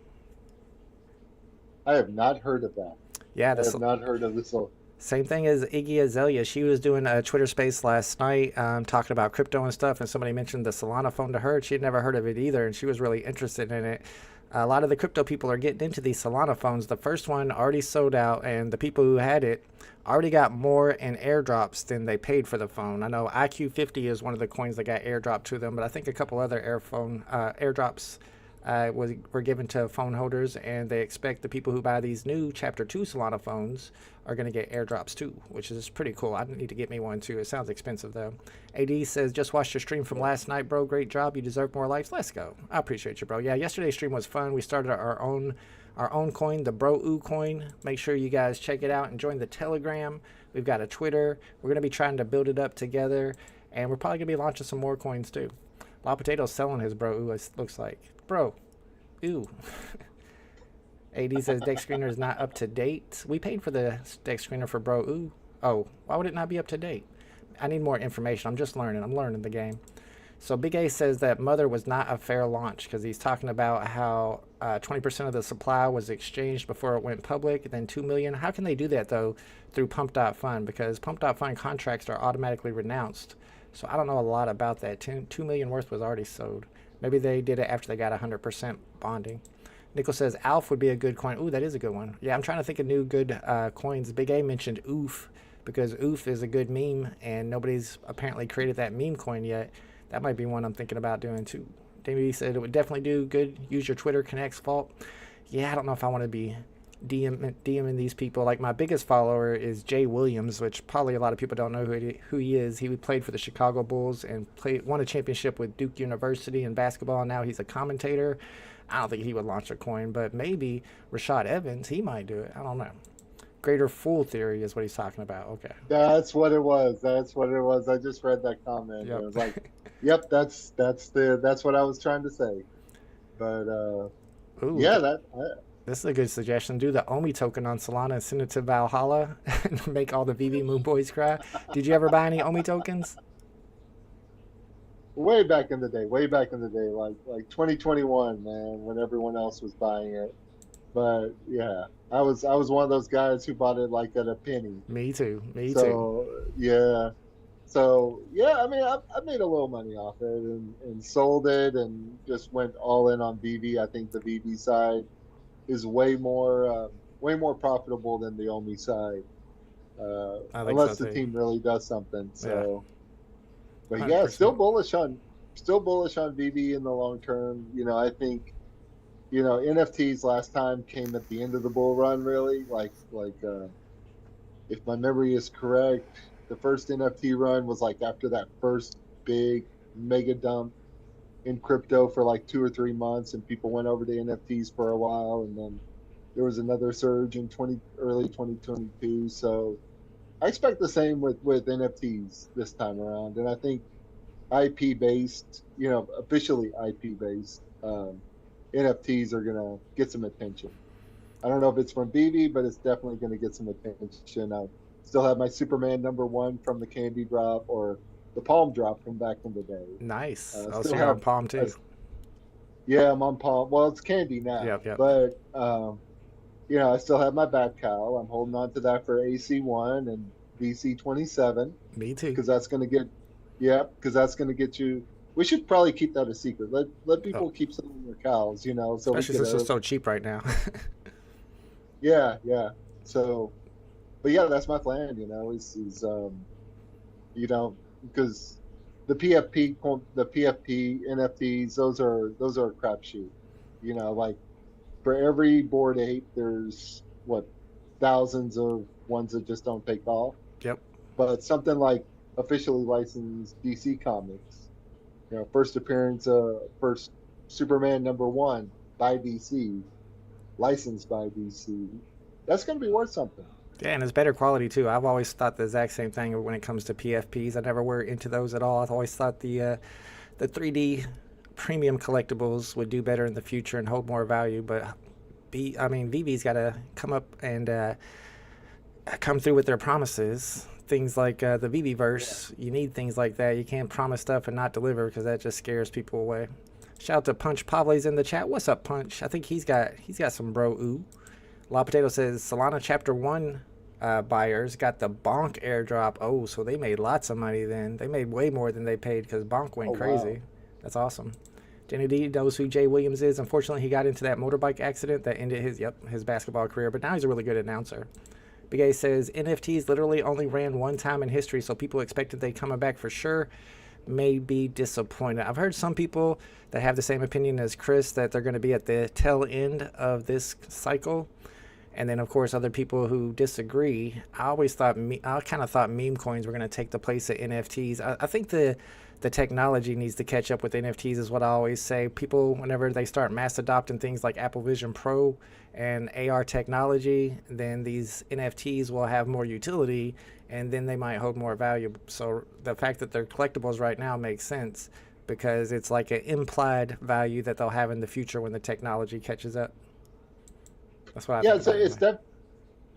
I have not heard of that. Yeah, I have not heard of this. same thing as Iggy Azalea. She was doing a Twitter space last night talking about crypto and stuff, and somebody mentioned the Solana phone to her. She had never heard of it either, and she was really interested in it. A lot of the crypto people are getting into these Solana phones. The first one already sold out, and the people who had it already got more in airdrops than they paid for the phone. I know IQ50 is one of the coins that got airdropped to them, but I think a couple other airdrops were given to phone holders, and they expect the people who buy these new Chapter 2 Solana phones are going to get airdrops too, which is pretty cool. I need to get me one too. It sounds expensive though. AD says, "Just watched your stream from last night, bro. Great job. You deserve more likes. Let's go." I appreciate you, bro. Yeah, yesterday's stream was fun. We started our own coin, the BROEW coin. Make sure you guys check it out and join the Telegram. We've got a Twitter. We're going to be trying to build it up together, and we're probably going to be launching some more coins too. La Potato's selling his BROEW, it looks like. Bro, ew. AD says deck screener is not up to date. We paid for the deck screener for BROEW. Oh, why would it not be up to date? I need more information. I'm just learning. I'm learning the game. So Big A says that Mother was not a fair launch because he's talking about how 20% of the supply was exchanged before it went public, then 2 million. How can they do that though through Pump.FUN? Because Pump.FUN contracts are automatically renounced. So I don't know a lot about that. 2 million worth was already sold. Maybe they did it after they got 100% bonding. Nickel says Alf would be a good coin. Ooh, that is a good one. Yeah, I'm trying to think of new good coins. Big A mentioned Oof because Oof is a good meme and nobody's apparently created that meme coin yet. That might be one I'm thinking about doing too. Davey said it would definitely do good. Use your Twitter Connects vault. Yeah, I don't know if I want to be DMing these people. Like my biggest follower is Jay Williams, which probably a lot of people don't know who he is. He played for the Chicago Bulls and won a championship with Duke University in basketball. And now he's a commentator. I don't think he would launch a coin, but maybe Rashad Evans, he might do it. I don't know. Greater Fool Theory is what he's talking about. Okay. That's what it was. That's what it was. I just read that comment. Yep. It was like, yep, that's what I was trying to say. But Ooh, yeah, this is a good suggestion. Do the Omi token on Solana and send it to Valhalla and make all the VeVe Moon Boys cry. Did you ever buy any Omi tokens? way back in the day, like 2021, man, when everyone else was buying it. But yeah, I was one of those guys who bought it like at a penny. Me too. Me too. So yeah. So yeah, I mean, I made a little money off it and sold it and just went all in on VeVe. I think the VeVe side is way more profitable than the Omi side, unless the team really does something. So, yeah. But yeah, 100%. still bullish on VeVe in the long term. You know, I think, you know, NFTs last time came at the end of the bull run, really. Like if my memory is correct, the first NFT run was like after that first big mega dump in crypto for like 2 or 3 months, and people went over to NFTs for a while, and then there was another surge in early 2022. So I expect the same with NFTs this time around, and I think IP based, you know, officially IP based NFTs are gonna get some attention. I don't know if it's from VeVe, but it's definitely gonna get some attention. I still have my Superman #1 from the Candy Drop or the Palm Drop from back in the day. Nice. So still you're on Palm too. Yeah, I'm on Palm. Well, it's Candy now. Yep. But you know, I still have my Bat Cow. I'm holding on to that for AC1 and VC27. Me too. Because that's gonna get you. We should probably keep that a secret. Let people keep selling their cows, you know. So especially since it's so cheap right now. Yeah. So, but yeah, that's my plan. You know, is you know, because the PFP NFTs, those are a crapshoot. You know, like for every Bored Ape, there's thousands of ones that just don't take off. Yep. But something like officially licensed DC Comics, you know, first Superman #1 by DC, licensed by DC, that's going to be worth something. Yeah, and it's better quality too. I've always thought the exact same thing when it comes to PFPs. I never were into those at all. I've always thought the 3D premium collectibles would do better in the future and hold more value. But VeVe's got to come up and come through with their promises. Things like the VeVeverse, you need things like that. You can't promise stuff and not deliver because that just scares people away. Shout out to Punch Pavle's in the chat. What's up, Punch? I think he's got some BROEW. La Potato says Solana Chapter 1 buyers got the Bonk airdrop. Oh, so they made lots of money then. They made way more than they paid because Bonk went crazy. Wow. That's awesome. Jenny D knows who Jay Williams is. Unfortunately, he got into that motorbike accident that ended his basketball career, but now he's a really good announcer. Big A says NFTs literally only ran one time in history, so people expected they coming back for sure. May be disappointed. I've heard some people that have the same opinion as Chris that they're going to be at the tail end of this cycle. And then, of course, other people who disagree. I kind of thought meme coins were going to take the place of NFTs. I think the technology needs to catch up with NFTs is what I always say. People, whenever they start mass adopting things like Apple Vision Pro and AR technology, then these NFTs will have more utility and then they might hold more value. So the fact that they're collectibles right now makes sense because it's like an implied value that they'll have in the future when the technology catches up. That's what I think. Yeah, so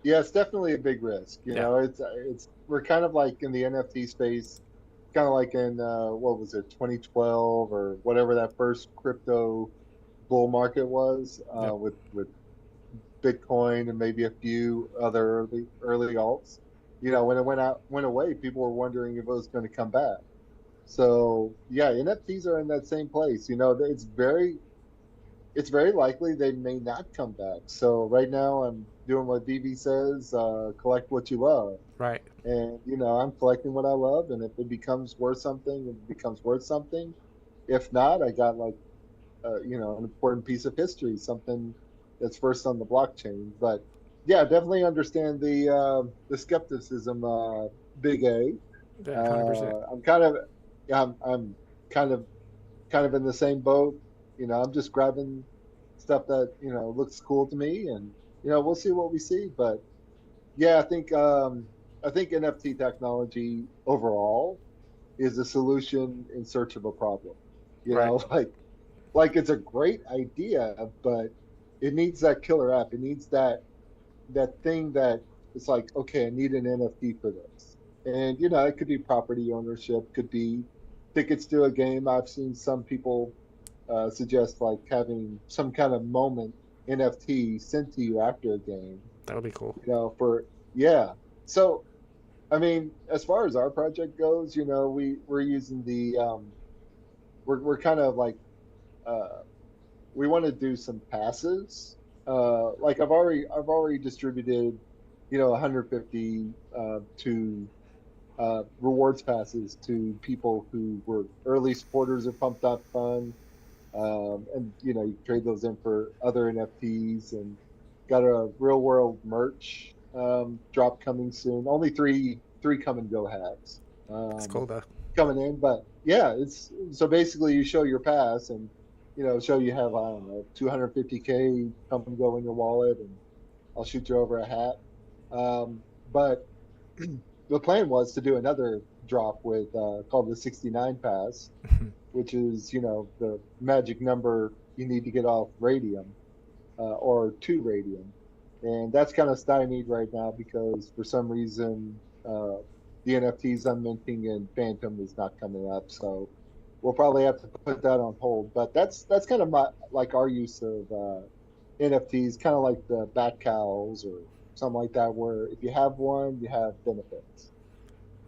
Yeah, it's definitely a big risk. You Yeah. know, it's we're kind of like in the NFT space, kind of like in what was it, 2012 or whatever that first crypto bull market was, Yep. with Bitcoin and maybe a few other early alts. You know, when it went away, people were wondering if it was going to come back. So yeah, NFTs are in that same place. You know, it's very likely they may not come back. So right now I'm doing what VeVe says, collect what you love. Right. And you know, I'm collecting what I love, and if it becomes worth something, it becomes worth something. If not, I got like you know, an important piece of history, something that's first on the blockchain. But yeah, definitely understand the skepticism, Big A. Yeah. 100%. I'm kind of yeah, I'm kind of in the same boat. You know, I'm just grabbing stuff that, you know, looks cool to me, and you know, we'll see what we see. But yeah, I think NFT technology overall is a solution in search of a problem. You Right. know, like it's a great idea, but it needs that killer app. It needs that thing that it's like, okay, I need an NFT for this. And you know, it could be property ownership, could be tickets to a game. I've seen some people suggest like having some kind of moment NFT sent to you after a game, That would be cool. you know, for yeah. So I mean, as far as our project goes, you know, we're using the we're kind of like uh we want to do some passes. Like I've already distributed, you know, 150 to rewards passes to people who were early supporters of Pump.FUN. And you know, you trade those in for other NFTs, and got a real world merch drop coming soon. Only three come and go hats That's cool though. coming in, but yeah, it's so basically you show your pass, and you know, show you have, I don't know, 250K come and go in your wallet, and I'll shoot you over a hat. But the plan was to do another drop with called the 69 pass, which is, you know, the magic number you need to get off radium, or to radium. And that's kind of stymied right now because for some reason the NFTs I'm minting in Phantom is not coming up. So we'll probably have to put that on hold. But that's kind of my like our use of NFTs, kind of like the bat cows or something like that, where if you have one, you have benefits.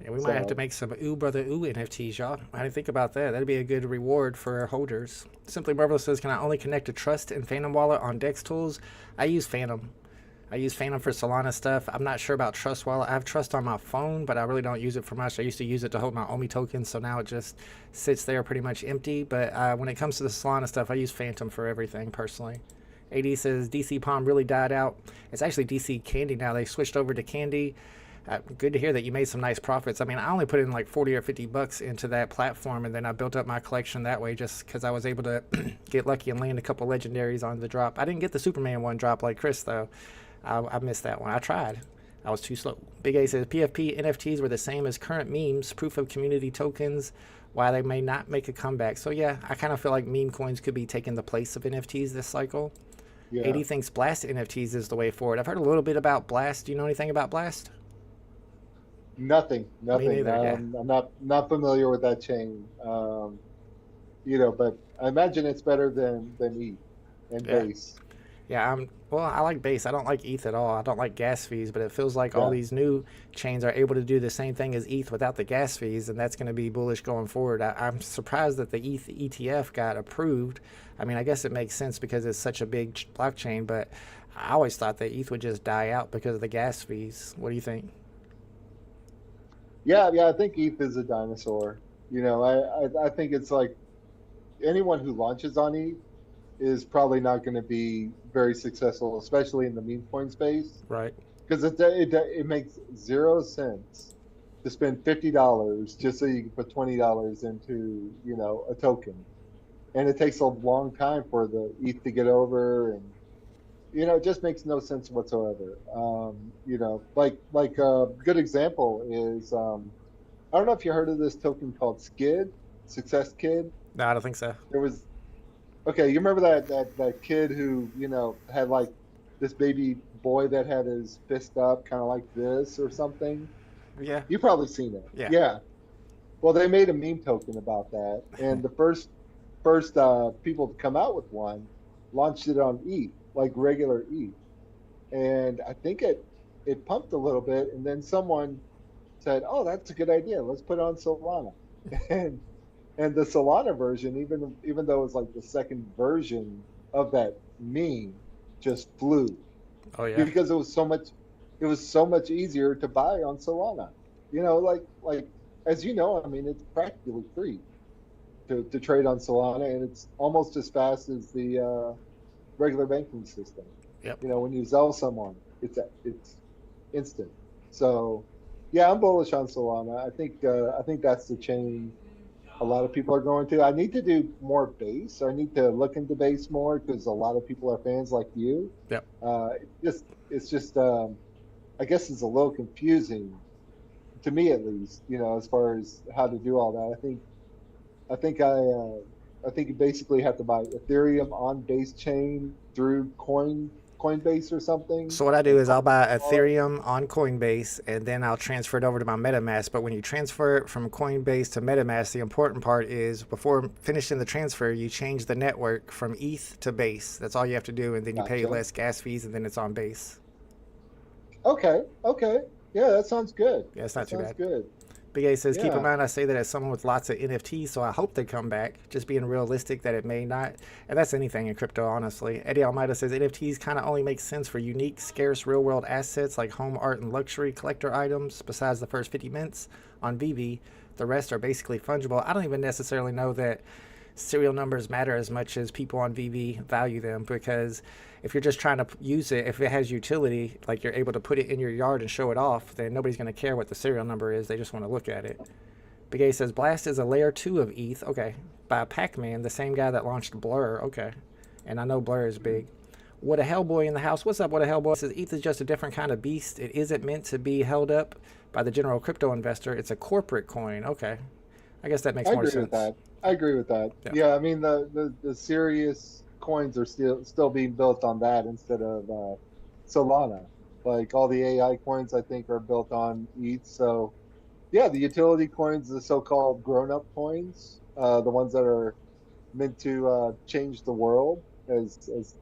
Yeah, we might have to So make some Ooh Brother Ooh NFTs, y'all. I didn't think about that. That'd be a good reward for our holders. Simply Marvelous says, can I only connect to Trust and Phantom Wallet on Dex Tools? I use Phantom. I use Phantom for Solana stuff. I'm not sure about Trust Wallet. I have Trust on my phone, but I really don't use it for much. I used to use it to hold my OMI tokens, so now it just sits there pretty much empty. But when it comes to the Solana stuff, I use Phantom for everything personally. AD says DC Palm really died out. It's actually DC Candy now. They switched over to Candy. Good to hear that you made some nice profits. I mean, I only put in like 40 or 50 bucks into that platform, and then I built up my collection that way just because I was able to get lucky and land a couple legendaries on the drop. I didn't get the Superman one drop like Chris, though. I missed that one. I tried. I was too slow. Big A says PFP NFTs were the same as current memes, proof of community tokens, why they may not make a comeback. So yeah, I kind of feel like meme coins could be taking the place of NFTs this cycle. yeah, 80 thinks Blast NFTs is the way forward. I've heard a little bit about Blast. Do you know anything about Blast? nothing, Me nothing. neither, yeah. I'm not familiar with that chain. You know, but I imagine it's better than E and Yeah. base. Yeah, well, I like base. I don't like ETH at all. I don't like gas fees, but it feels like all Yeah. these new chains are able to do the same thing as ETH without the gas fees, and that's going to be bullish going forward. I'm surprised that the ETH ETF got approved. I mean, I guess it makes sense because it's such a big blockchain, but I always thought that ETH would just die out because of the gas fees. What do you think? Yeah, yeah, I think ETH is a dinosaur. You know, I think it's like anyone who launches on ETH is probably not going to be very successful, especially in the meme coin space, Right. because it makes 0 cents to spend $50 just so you can put $20 into, you know, a token, and it takes a long time for the ETH to get over, and you know, it just makes no sense whatsoever. You know, like a good example is I don't know if you heard of this token called Skid, Success Kid. No, I don't think so. There was Okay, you remember that kid who, you know, had like this baby boy that had his fist up, kind of like this or something. Yeah. You've probably seen it. Yeah. Yeah. Well, they made a meme token about that, and the first people to come out with one launched it on ETH, like regular ETH, and I think it pumped a little bit, and then someone said, "Oh, that's a good idea. Let's put it on Solana," and the Solana version, even though it was like the second version of that meme, just flew Oh yeah. because it was so much easier to buy on Solana. Like as you know, I mean, it's practically free to trade on Solana, and it's almost as fast as the regular banking system. Yep. When you Zelle someone, it's instant. So yeah, I'm bullish on Solana. I think that's the chain a lot of people are going to. I need to do more base. I need to look into base more because a lot of people are fans like you. Yep. It's just I guess it's a little confusing to me, at least, as far as how to do all that. I think you basically have to buy Ethereum on base chain through Coinbase or something. So what I do is I'll buy Ethereum on Coinbase, and then I'll transfer it over to my MetaMask. But when you transfer it from Coinbase to MetaMask, the important part is before finishing the transfer, you change the network from ETH to Base. That's all you have to do, and then you pay Gotcha. less gas fees, and then it's on Base. Okay. Yeah, that sounds good. Yeah, it's not too Sounds bad. good. Big A says, keep Yeah. in mind, I say that as someone with lots of NFTs, so I hope they come back. Just being realistic that it may not. And that's anything in crypto, honestly. Eddie Almeida says, NFTs kind of only make sense for unique, scarce, real-world assets like home, art, and luxury collector items, besides the first 50 mints on VeVe. The rest are basically fungible. I don't even necessarily know that serial numbers matter as much as people on VeVe value them, because if you're just trying to use it, if it has utility, like you're able to put it in your yard and show it off, then nobody's going to care what the serial number is. They just want to look at it. Big A says, Blast is a layer 2 of ETH. Okay. By Pac-Man, the same guy that launched Blur. Okay. And I know Blur is big. What a Hellboy in the house. What's up, What a Hellboy? Says, ETH is just a different kind of beast. It isn't meant to be held up by the general crypto investor. It's a corporate coin. Okay. I guess that makes more sense. I agree with that. Yeah, I mean the serious coins are still being built on that instead of Solana. Like all the AI coins, I think, are built on ETH. So yeah, the utility coins, the so-called grown-up coins, the ones that are meant to change the world, as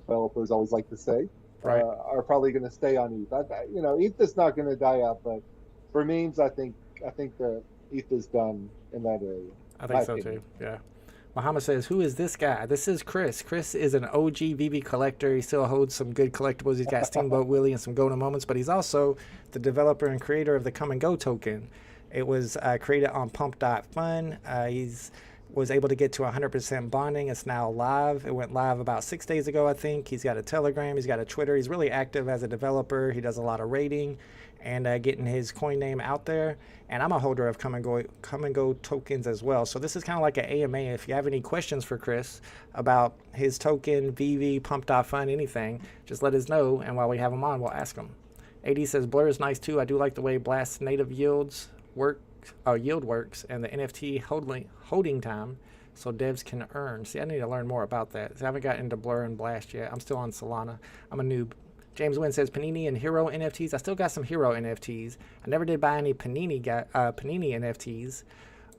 developers always like to say, Right. are probably going to stay on ETH. ETH is not going to die out, but for memes, I think the ETH is done in that area. I think so too. Yeah. Muhammad says, who is this guy? This is Chris. Chris is an OG VeVe collector. He still holds some good collectibles. He's got Steamboat Willie and some golden moments, but he's also the developer and creator of the KUMGO token. It was created on Pump.FUN. He's was able to get to 100% bonding. It's now live. It went live about 6 days ago, I think. He's got a Telegram. He's got a Twitter. He's really active as a developer. He does a lot of rating and getting his coin name out there. And I'm a holder of KUMGO tokens as well. So this is kind of like an AMA. If you have any questions for Chris about his token, VeVe, Pump.FUN, anything, just let us know. And while we have him on, we'll ask him. AD says, Blur is nice too. I do like the way Blast's native yield works and the NFT holding time so devs can earn. See, I need to learn more about that. See, I haven't gotten into Blur and Blast yet. I'm still on Solana. I'm a noob. James Wynn says Panini and Hero NFTs. I still got some Hero NFTs. I never did buy any Panini NFTs,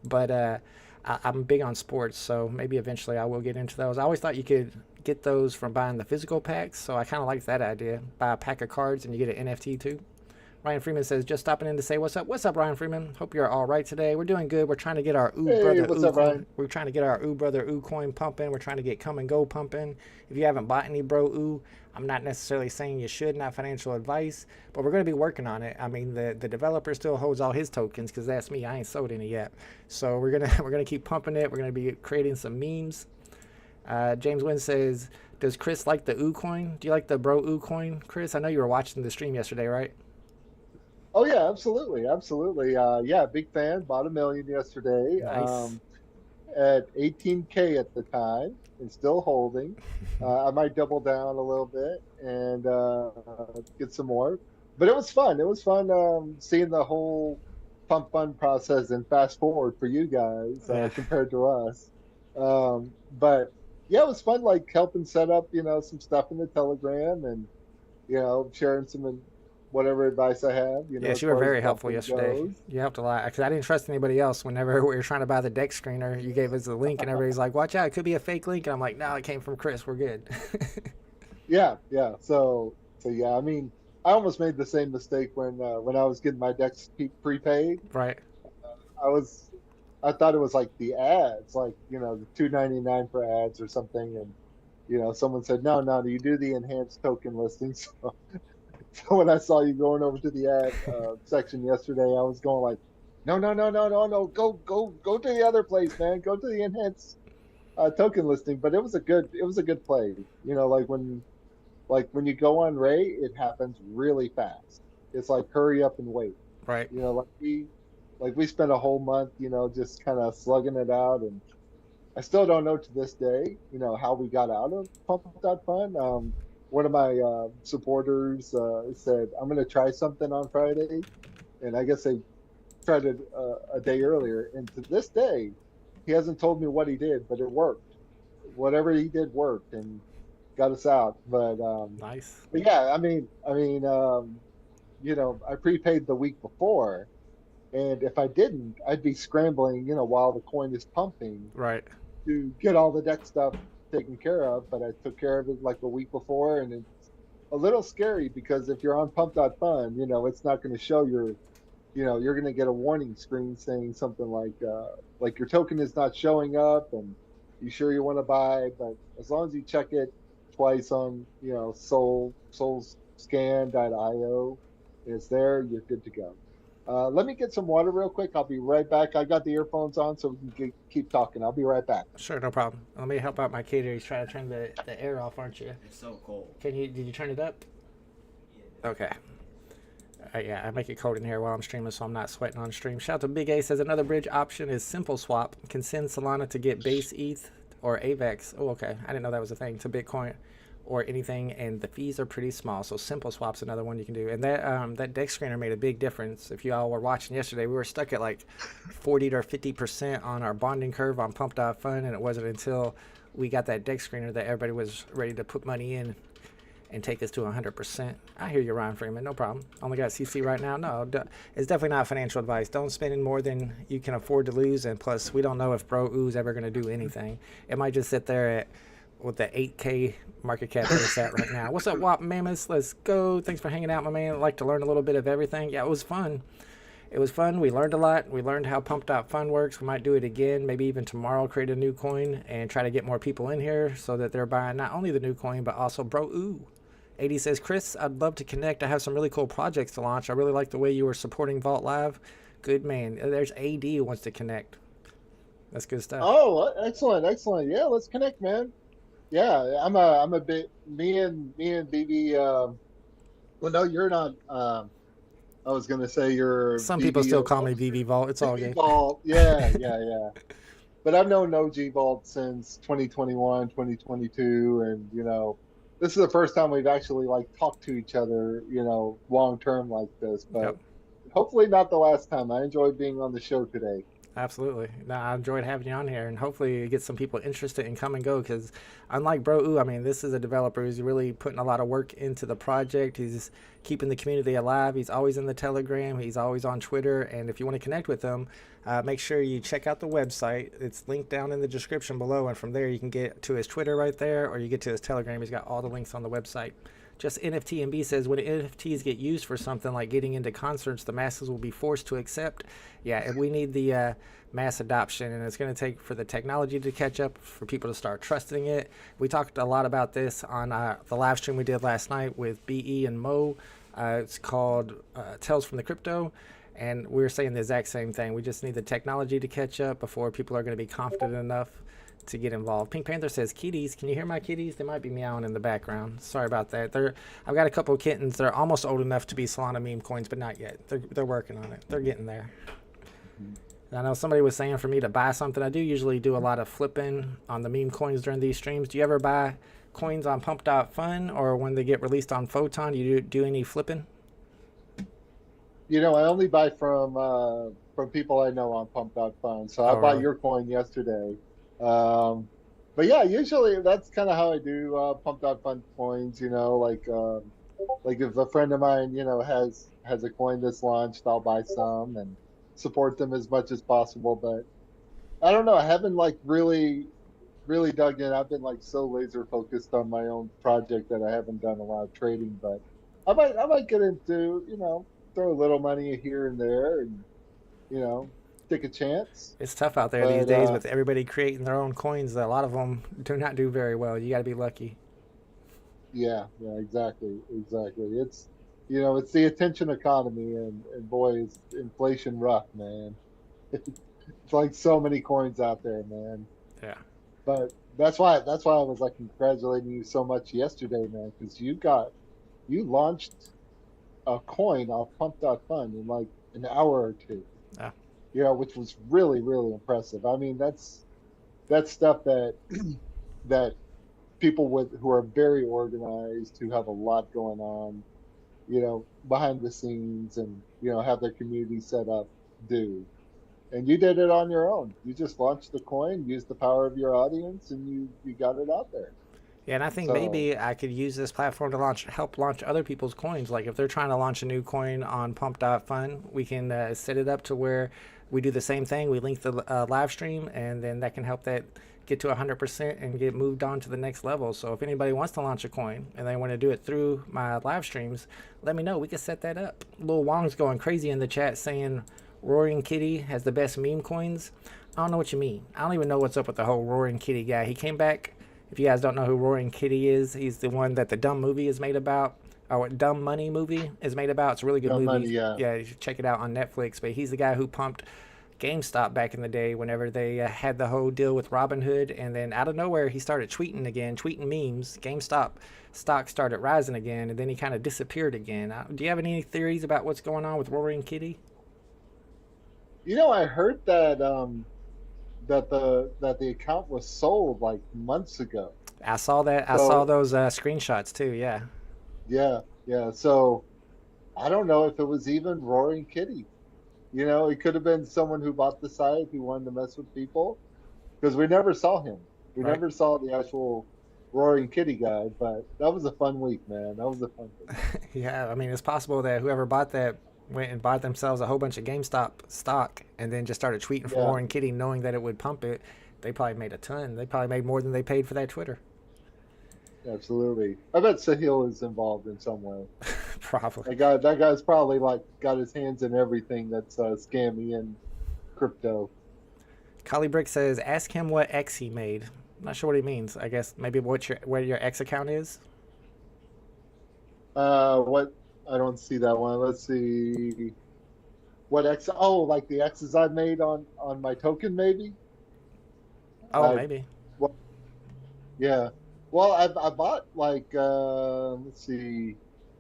but I'm big on sports, so maybe eventually I will get into those. I always thought you could get those from buying the physical packs, so I kind of like that idea. Buy a pack of cards and you get an NFT too. Ryan Freeman says, just stopping in to say what's up. What's up, Ryan Freeman? Hope you're all right today. We're doing good. We're trying to get our brother what's up, Ryan? We're trying to get our brother coin pumping. We're trying to get KUMGO pumping. If you haven't bought any BROEW, I'm not necessarily saying you should, not financial advice, but we're going to be working on it. I mean, the developer still holds all his tokens because that's me. I ain't sold any yet. So we're gonna keep pumping it. We're gonna be creating some memes. James Wynn says, does Chris like the OO coin? Do you like the BROEW coin, Chris? I know you were watching the stream yesterday, right? Oh yeah, absolutely. Yeah, big fan. Bought 1 million yesterday. Nice. At 18K at the time, and still holding. I might double down a little bit and get some more. But it was fun. It was fun seeing the whole Pump.FUN process and fast forward for you guys compared to us. But yeah, it was fun, like helping set up, some stuff in the Telegram and sharing whatever advice I have. Yeah, As you were far as very helpful pumping yesterday. goes. You helped a lot because I didn't trust anybody else. Whenever we were trying to buy the deck screener, you gave us the link, and everybody's like, "Watch out, it could be a fake link." And I'm like, "No, it came from Chris. We're good." Yeah, yeah. So yeah, I mean, I almost made the same mistake when I was getting my decks prepaid. Right. I thought it was like the ads, like the $2.99 for ads or something, and someone said no, you do the enhanced token listings. So when I saw you going over to the ad section yesterday, I was going like, no, go to the other place, man. Go to the enhanced token listing. But it was a good play. Like when you go on Ray, it happens really fast. It's like hurry up and wait. Right. Like we spent a whole month, just kind of slugging it out, and I still don't know to this day, how we got out of Pump.FUN. One of my supporters said, "I'm going to try something on Friday," and I guess they tried it a day earlier. And to this day, he hasn't told me what he did, but it worked. Whatever he did worked and got us out. Nice. But yeah, I prepaid the week before, and if I didn't, I'd be scrambling, while the coin is pumping Right. to get all the deck stuff taken care of. But I took care of it like a week before, and it's a little scary because if you're on Pump.FUN, it's not going to show you're going to get a warning screen saying something like your token is not showing up, and you sure you want to buy. But as long as you check it twice on, solscan.io, it's there, you're good to go. Let me get some water real quick. I'll be right back. I got the earphones on so we can keep talking. I'll be right back. Sure, no problem. Let me help out my kid here. He's trying to turn the air off, aren't you? It's so cold. Did you turn it up? Okay. Yeah, I make it cold in here while I'm streaming, so I'm not sweating on stream. Shout out to Big A, says another bridge option is Simple Swap. Can send Solana to get base ETH or AVAX. Oh, okay. I didn't know that was a thing, to Bitcoin or anything, and the fees are pretty small. So Simple Swap's another one you can do. And that deck screener made a big difference. If you all were watching yesterday, we were stuck at like 40 to 50% on our bonding curve on Pump.FUN, and it wasn't until we got that deck screener that everybody was ready to put money in and take us to 100%. I hear you, Ryan Freeman. No problem. Only got CC right now. No, it's definitely not financial advice. Don't spend more than you can afford to lose. And plus, we don't know if BROEW is ever going to do anything. It might just sit there at with the 8K market cap that it's at right now. What's up, Wap Mammoth? Let's go. Thanks for hanging out, my man. I like to learn a little bit of everything. Yeah, it was fun. It was fun. We learned a lot. We learned how Pump.FUN works. We might do it again, maybe even tomorrow, create a new coin and try to get more people in here so that they're buying not only the new coin, but also BROEW. 80 says, Chris, I'd love to connect. I have some really cool projects to launch. I really like the way you were supporting Vault Live. Good man. There's AD who wants to connect. That's good stuff. Oh, excellent. Yeah, let's connect, man. Yeah, I'm a bit, me and VeVe, well, no, you're not, I was going to say you're some VeVe people still call me VeVe Vault. It's all good. Vault. Yeah. But I've known OG Vault since 2021, 2022, and this is the first time we've actually talked to each other, long term like this. But hopefully not the last time. I enjoyed being on the show today. Absolutely. No, I enjoyed having you on here, and hopefully get some people interested in come and go, because unlike BROEW, I mean, this is a developer who's really putting a lot of work into the project. He's keeping the community alive. He's always in the Telegram. He's always on Twitter. And if you want to connect with him, make sure you check out the website. It's linked down in the description below, and from there you can get to his Twitter right there, or you get to his Telegram. He's got all the links on the website. Just NFT MB says, when NFTs get used for something like getting into concerts, the masses will be forced to accept. Yeah, we need the mass adoption, and it's going to take for the technology to catch up, for people to start trusting it. We talked a lot about this on the live stream we did last night with BE and Mo. It's called Tales from the Crypto, and we were saying the exact same thing. We just need the technology to catch up before people are going to be confident enough to get involved. Pink Panther says, kitties, can you hear my kitties? They might be meowing in the background. Sorry about that. I've got a couple of kittens. They're almost old enough to be Solana meme coins, but not yet. They're working on it. They're getting there. And I know somebody was saying for me to buy something. I do usually do a lot of flipping on the meme coins during these streams. Do you ever buy coins on Pump.FUN, or when they get released on Photon, do you do any flipping? I only buy from people I know on Pump.FUN. So I bought your coin yesterday. But yeah, usually that's kind of how I do Pump.FUN coins, like if a friend of mine, has a coin that's launched, I'll buy some and support them as much as possible. But I don't know. I haven't like really dug in. I've been like so laser focused on my own project that I haven't done a lot of trading. But I might get into, throw a little money here and there and, you know, take a chance. It's tough out there these But days with everybody creating their own coins. A lot of them do not do very well. You got to be lucky. yeah, exactly. It's the attention economy, and boy, is inflation rough, man. It's like so many coins out there, man. Yeah. But that's why I was like congratulating you so much yesterday, man, because you launched a coin off Pump.FUN in like an hour or two, Yeah. which was really, really impressive. I mean, that's stuff that that people who are very organized, who have a lot going on, behind the scenes, and have their community set up, do. And you did it on your own. You just launched the coin, used the power of your audience, and you got it out there. Yeah, and I think So maybe I could use this platform to help launch other people's coins. Like if they're trying to launch a new coin on Pump.FUN, we can set it up to where we do the same thing. We link the live stream, and then that can help that get to 100% and get moved on to the next level. So if anybody wants to launch a coin and they want to do it through my live streams, let me know. We can set that up. Lil Wong's going crazy in the chat saying Roaring Kitty has the best meme coins. I don't know what you mean. I don't even know what's up with the whole Roaring Kitty guy. He came back. If you guys don't know who Roaring Kitty is, he's the one that the Dumb movie is made about. Or what Dumb Money movie is made about. It's a really good movie. money, yeah. Yeah, you should check it out on Netflix. But he's the guy who pumped GameStop back in the day whenever they had the whole deal with Robinhood. And then out of nowhere, he started tweeting again, tweeting memes. GameStop stock started rising again, and then he kind of disappeared again. Do you have any theories about what's going on with Roaring Kitty? I heard that the account was sold like months ago. I saw that. I So saw those screenshots too. Yeah. yeah. So I don't know if it was even Roaring Kitty. It could have been someone who bought the site who wanted to mess with people, because we never saw him. We Right. never saw the actual Roaring Kitty guy. But that was a fun week, man. That was a fun week. Yeah. I mean, it's possible that whoever bought that went and bought themselves a whole bunch of GameStop stock and then just started tweeting for Yeah, Roaring Kitty, knowing that it would pump it. They probably made a ton. They probably made more than they paid for that Twitter. absolutely. I bet Sahil is involved in some way. Probably. That guy's probably like got his hands in everything that's scammy and crypto. Kali Brick says, "Ask him what X he made." I'm not sure what he means. I guess maybe where your X account is. What? I don't see that one. Let's see. What X? Oh, like the X's I've made on my token, maybe. Oh, I maybe. Well, yeah. Well, I bought like let's see.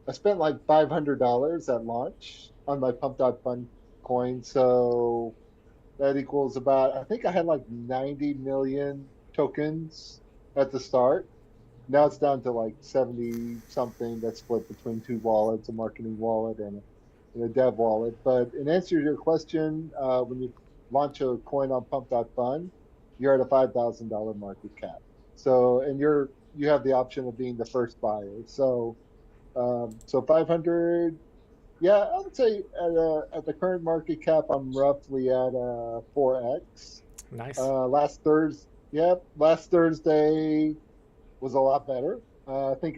I spent like $500 at launch on my Pump.FUN coin, so that equals about, I think I had like 90 million tokens at the start. Now it's down to like 70 something, that's split between two wallets, a marketing wallet and a dev wallet. But in answer to your question, when you launch a coin on Pump.FUN, you're at a $5,000 market cap. So, and you have the option of being the first buyer. So 500, yeah, I would say at the current market cap, I'm roughly at 4x. Nice. Last Thursday was a lot better. I think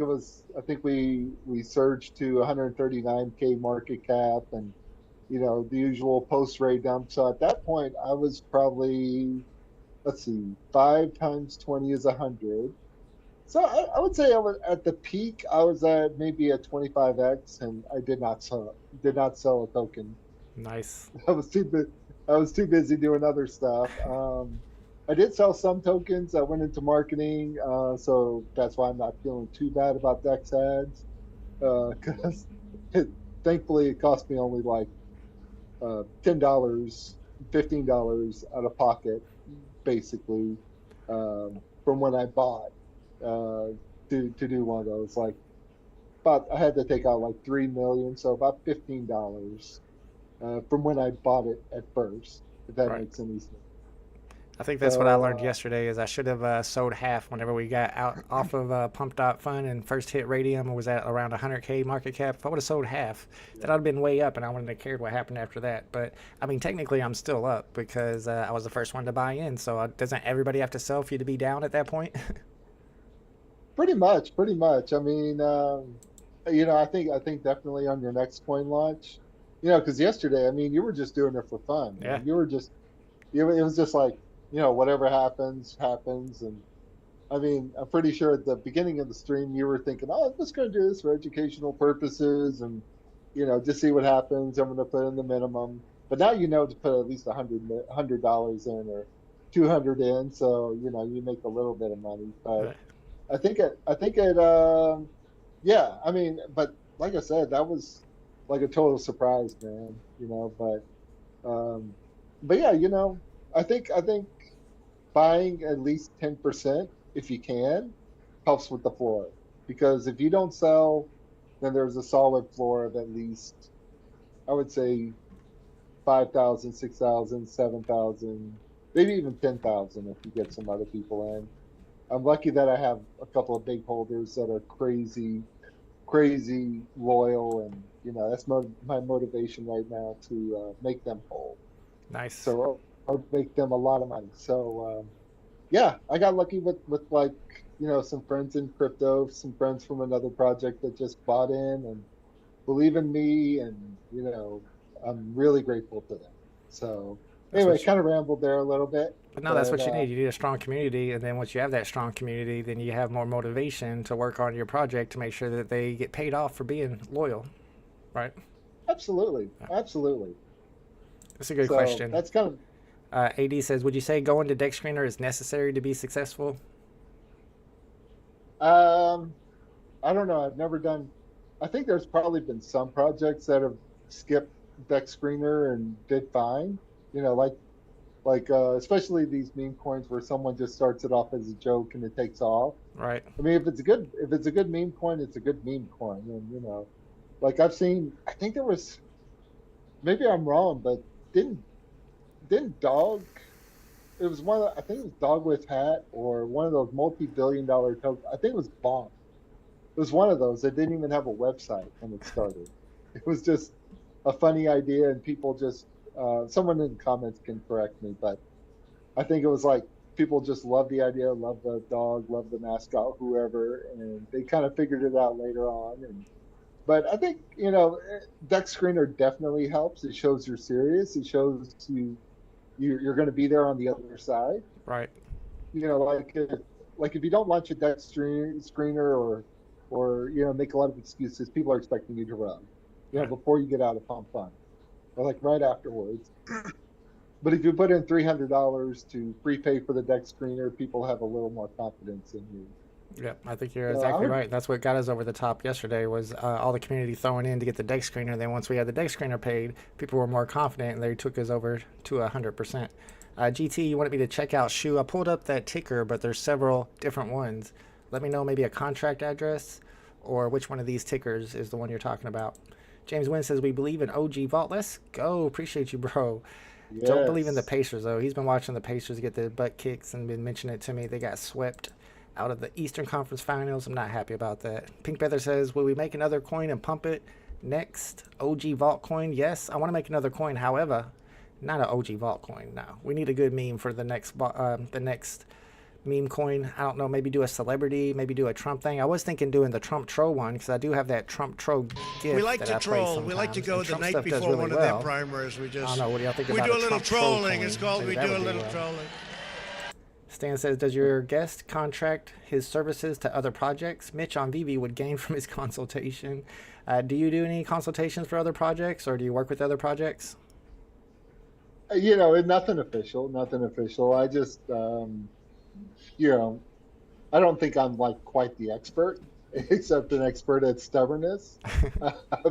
we surged to 139K market cap, and the usual post rate dump. So at that point, I was probably, let's see, 5 times 20 is 100. So I would say I was at the peak. I was at maybe a 25x, and I did not sell a token. Nice. I was too busy doing other stuff. I did sell some tokens that went into marketing, so that's why I'm not feeling too bad about Dex ads, because thankfully it cost me only like $10, $15 out of pocket, basically, from when I bought to do one of those. Like, but I had to take out like 3 million, so about $15 from when I bought it at first, if that Right. makes any sense. I think that's what I learned So yesterday is I should have sold half whenever we got out off of Pump.FUN and first hit Radium was at around 100K market cap. If I would have sold half, then I'd have been way up and I wouldn't have cared what happened after that. But I mean, technically, I'm still up because I was the first one to buy in. So doesn't everybody have to sell for you to be down at that point? pretty much, pretty much. I mean, I think definitely on your next coin launch, because yesterday, I mean, you were just doing it for fun, Yeah. man. It was just like, whatever happens, happens. And I mean, I'm pretty sure at the beginning of the stream, you were thinking, oh, I'm just going to do this for educational purposes and, just see what happens. I'm going to put in the minimum. But now you know to put at least $100 in or 200 in. So, you make a little bit of money. But Right. yeah, I mean, but like I said, that was like a total surprise, man, but yeah, I think buying at least 10% if you can helps with the floor because if you don't sell, then there's a solid floor of at least, I would say 5,000, 6,000, 7,000, maybe even 10,000 if you get some other people in. I'm lucky that I have a couple of big holders that are crazy, crazy loyal, and that's my motivation right now to make them whole. Nice. So I'll make them a lot of money. So yeah, I got lucky with like some friends in crypto, some friends from another project that just bought in and believe in me, and I'm really grateful to them. So anyway, kind of rambled there a little bit. But no, that's what you But need. You need a strong community, and then once you have that strong community, then you have more motivation to work on your project to make sure that they get paid off for being loyal, right? absolutely, absolutely. That's a good So question. that's kind of AD says, would you say going to Deck Screener is necessary to be successful? I don't know. I've never done. I think there's probably been some projects that have skipped Deck Screener and did fine. Like especially these meme coins where someone just starts it off as a joke and it takes off. Right. I mean, if it's a good meme coin, it's a good meme coin, and like I've seen. I think there was, maybe I'm wrong, but didn't Dog? It was one of I think it was Dog with Hat or one of those multi-billion-dollar tokens. I think it was Bonk. It was one of those that didn't even have a website when it started. It was just a funny idea, and people just someone in the comments can correct me, but I think it was like people just love the idea, love the dog, love the mascot, whoever, and they kind of figured it out later on. But I think Deck Screener definitely helps. It shows you're serious. It shows you're going to be there on the other side. Right. Like if you don't launch a Screener or make a lot of excuses, people are expecting you to run. Right. Before you get out of Pump.FUN, or like right afterwards. But if you put in $300 to prepay for the Deck Screener, people have a little more confidence in you. Yep, I think you're exactly right. That's what got us over the top yesterday was all the community throwing in to get the Deck Screener. Then once we had the Deck Screener paid, people were more confident, and they took us over to 100%. GT, you wanted me to check out Shoe. I pulled up that ticker, but there's several different ones. Let me know maybe a contract address or which one of these tickers is the one you're talking about. James Wynn says, we believe in OG Vault. Let's go. Appreciate you, bro. Yes. Don't believe in the Pacers, though. He's been watching the Pacers get their butt kicks and been mentioning it to me. They got swept out of the Eastern Conference Finals. I'm not happy about that. Pink Feather says, will we make another coin and pump it next? OG Vault coin? Yes, I want to make another coin. However, not an OG Vault coin. No, we need a good meme for the next meme coin. I don't know, maybe do a celebrity, maybe do a Trump thing. I was thinking doing the Trump troll one because I do have that Trump troll gift. We like that to I play troll. We like to sometimes, go and the Trump night stuff does before really one of their well. primaries. We I don't know, what do y'all think we about do a a little Trump troll trolling. coin? It's called Maybe we that do a would be little one. trolling. Stan says, does your guest contract his services to other projects? Mitch on VeVe would gain from his consultation. Do you do any consultations for other projects, or do you work with other projects? Nothing official, nothing official. I just, I don't think I'm like quite the expert, except an expert at stubbornness.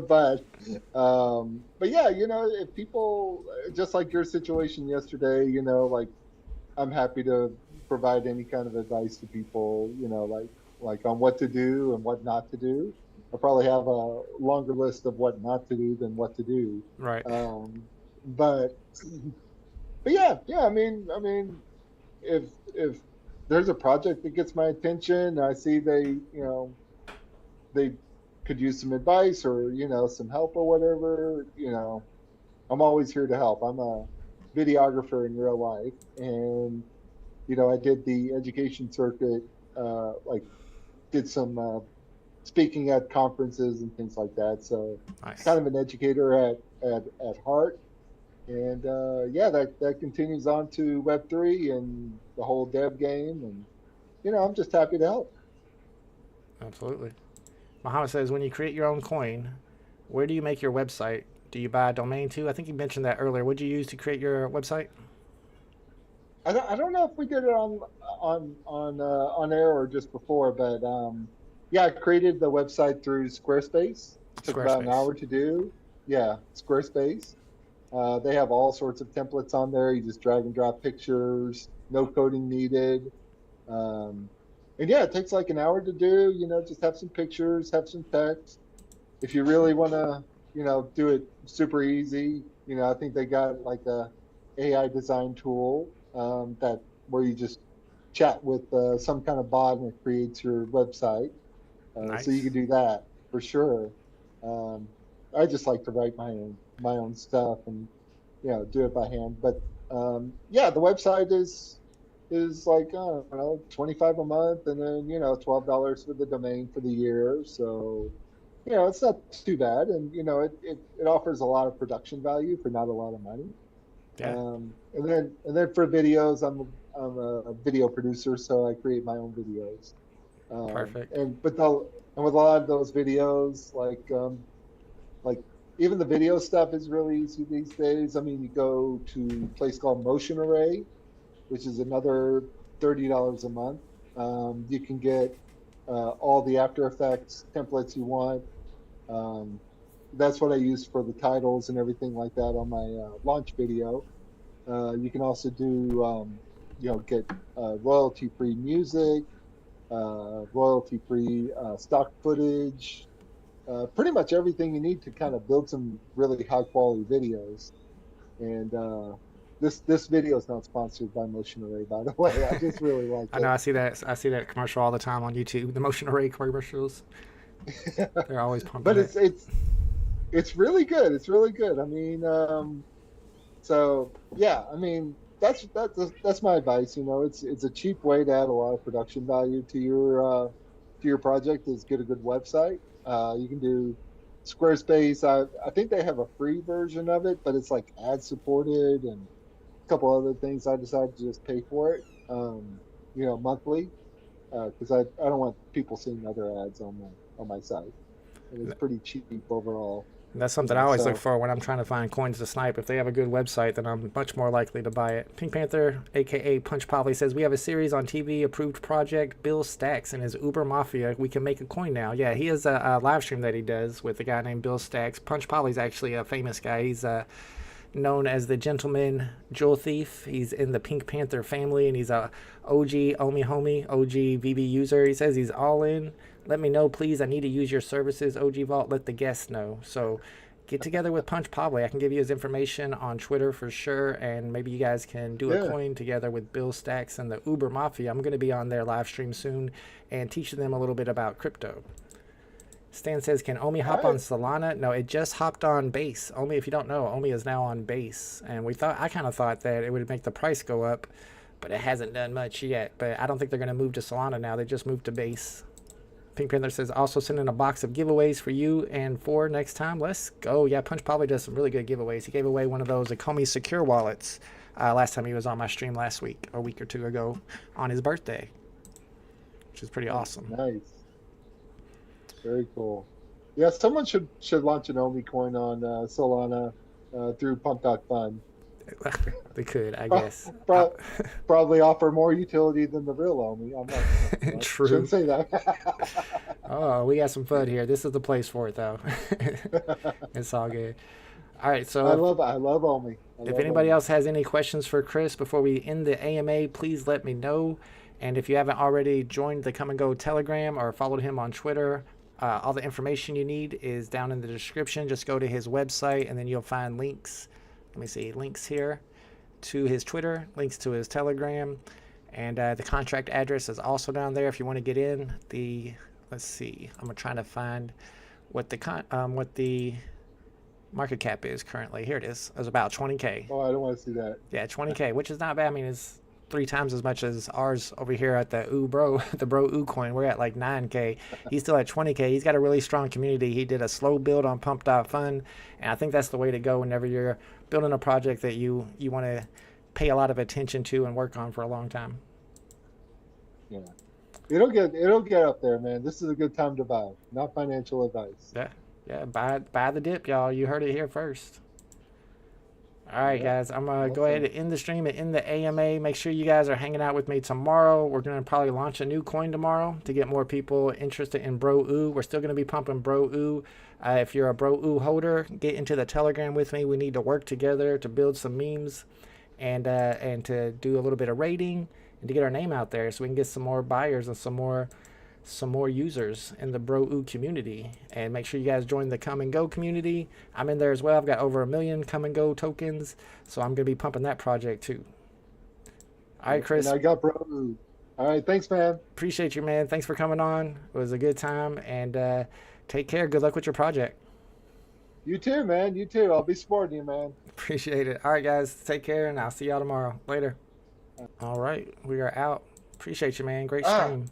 but yeah, if people, just like your situation yesterday, like I'm happy to provide any kind of advice to people, like on what to do and what not to do. I probably have a longer list of what not to do than what to do. Right. But yeah, I mean, if there's a project that gets my attention, I see they could use some advice or some help or whatever, I'm always here to help. I'm a videographer in real life, and I did the education circuit, like did some speaking at conferences and things like that. So Nice. kind of an educator at heart. And yeah, that continues on to Web3 and the whole dev game. And I'm just happy to help. Absolutely. Muhammad says, when you create your own coin, where do you make your website? Do you buy a domain too? I think you mentioned that earlier. What do you use to create your website? I don't know if we did it on air or just before, but yeah, I created the website through Squarespace. It took about an hour to do. Yeah, Squarespace. They have all sorts of templates on there. You just drag and drop pictures, no coding needed. And yeah, it takes like an hour to do. Just have some pictures, have some text. If you really want to, do it super easy, I think they got like a AI design tool that where you just chat with some kind of bot and it creates your website. Nice. So you can do that for sure. I just like to write my own stuff and do it by hand. But yeah, the website is like, I don't know, $25 a month, and then $12 for the domain for the year. So it's not too bad, and it offers a lot of production value for not a lot of money. Yeah. And then for videos, I'm a video producer, so I create my own videos. Perfect. And with a lot of those videos, like even the video stuff is really easy these days. I mean, you go to a place called Motion Array, which is another $30 a month. You can get all the After Effects templates you want. That's what I use for the titles and everything like that on my launch video. You can also do, get royalty-free music, royalty-free stock footage, pretty much everything you need to kind of build some really high-quality videos. And this video is not sponsored by Motion Array, by the way. I just really like it. I know. I see that commercial all the time on YouTube. The Motion Array commercials. They're always pumping. But it's really good. It's really good. I mean, so yeah. I mean, that's my advice. It's a cheap way to add a lot of production value to your project. Is get a good website. You can do Squarespace. I think they have a free version of it, but it's like ad supported and a couple other things. I decided to just pay for it, monthly, because I don't want people seeing other ads on my site. And it's pretty cheap overall. And that's something I always look for when I'm trying to find coins to snipe. If they have a good website, then I'm much more likely to buy it. Pink Panther, aka Punch Polly, says, we have a series on TV approved project. Bill Stacks and his Uber Mafia. We can make a coin now. Yeah, he has a live stream that he does with a guy named Bill Stacks. Punch Polly's actually a famous guy. He's known as the Gentleman Jewel Thief. He's in the Pink Panther family, and he's a OG homie, OG VeVe user. He says he's all in. Let me know, please. I need to use your services, OG Vault. Let the guests know. So get together with Punch Pablo. I can give you his information on Twitter for sure, and maybe you guys can do a coin together with Bill Stacks and the Uber Mafia. I'm going to be on their live stream soon and teaching them a little bit about crypto. Stan says, can Omi hop on Solana? No, it just hopped on base. Omi, if you don't know, Omi is now on base. And I kind of thought that it would make the price go up, but it hasn't done much yet. But I don't think they're going to move to Solana now. They just moved to base. Pink Panther says, also sending a box of giveaways for you and for next time. Let's go. Yeah, Punch probably does some really good giveaways. He gave away one of those Komi secure wallets last time he was on my stream last week, a week or two ago, on his birthday, which is pretty awesome. Nice. Very cool. Yeah, someone should launch an Omi coin on Solana through Pump.FUN. They could, I guess. Probably offer more utility than the real Omi. I'm not, True. Shouldn't say that. Oh, we got some fun here. This is the place for it, though. It's all good. All right, so I love Omi. If anybody else has any questions for Chris before we end the AMA, please let me know. And if you haven't already joined the Come and Go Telegram or followed him on Twitter, all the information you need is down in the description. Just go to his website, and then you'll find links. Let me see, links here to his Twitter, links to his Telegram, And the contract address is also down there if you want to get in. Let's see, I'm trying to find what the market cap is currently. Here it is. It's about 20K. Oh, I don't want to see that. Yeah, 20K, which is not bad. I mean, it's 3 times as much as ours over here at the the BROEW coin. We're at like 9K. He's still at 20K. He's got a really strong community. He did a slow build on Pump.FUN, and I think that's the way to go whenever you're building a project that you want to pay a lot of attention to and work on for a long time. Yeah. It'll get up there, man. This is a good time to buy. Not financial advice. Yeah, buy the dip, y'all. You heard it here first. All right, guys, I'm going to go ahead and end the stream and end the AMA. Make sure you guys are hanging out with me tomorrow. We're going to probably launch a new coin tomorrow to get more people interested in BROEW. We're still going to be pumping BROEW. If you're a BROEW holder, get into the Telegram with me. We need to work together to build some memes and to do a little bit of rating and to get our name out there so we can get some more buyers and some more users in the BROEW community. And make sure you guys join the Come and Go community. I'm in there as well. I've got over 1 million Come and Go tokens, so I'm gonna be pumping that project too. All right, Chris. And I got BROEW. All right, thanks, man. Appreciate you, man. Thanks for coming on. It was a good time, and take care. Good luck with your project. You too, man. You too. I'll be supporting you, man. Appreciate it. All right, guys. Take care, and I'll see y'all tomorrow. Later. All right, we are out. Appreciate you, man. Great stream.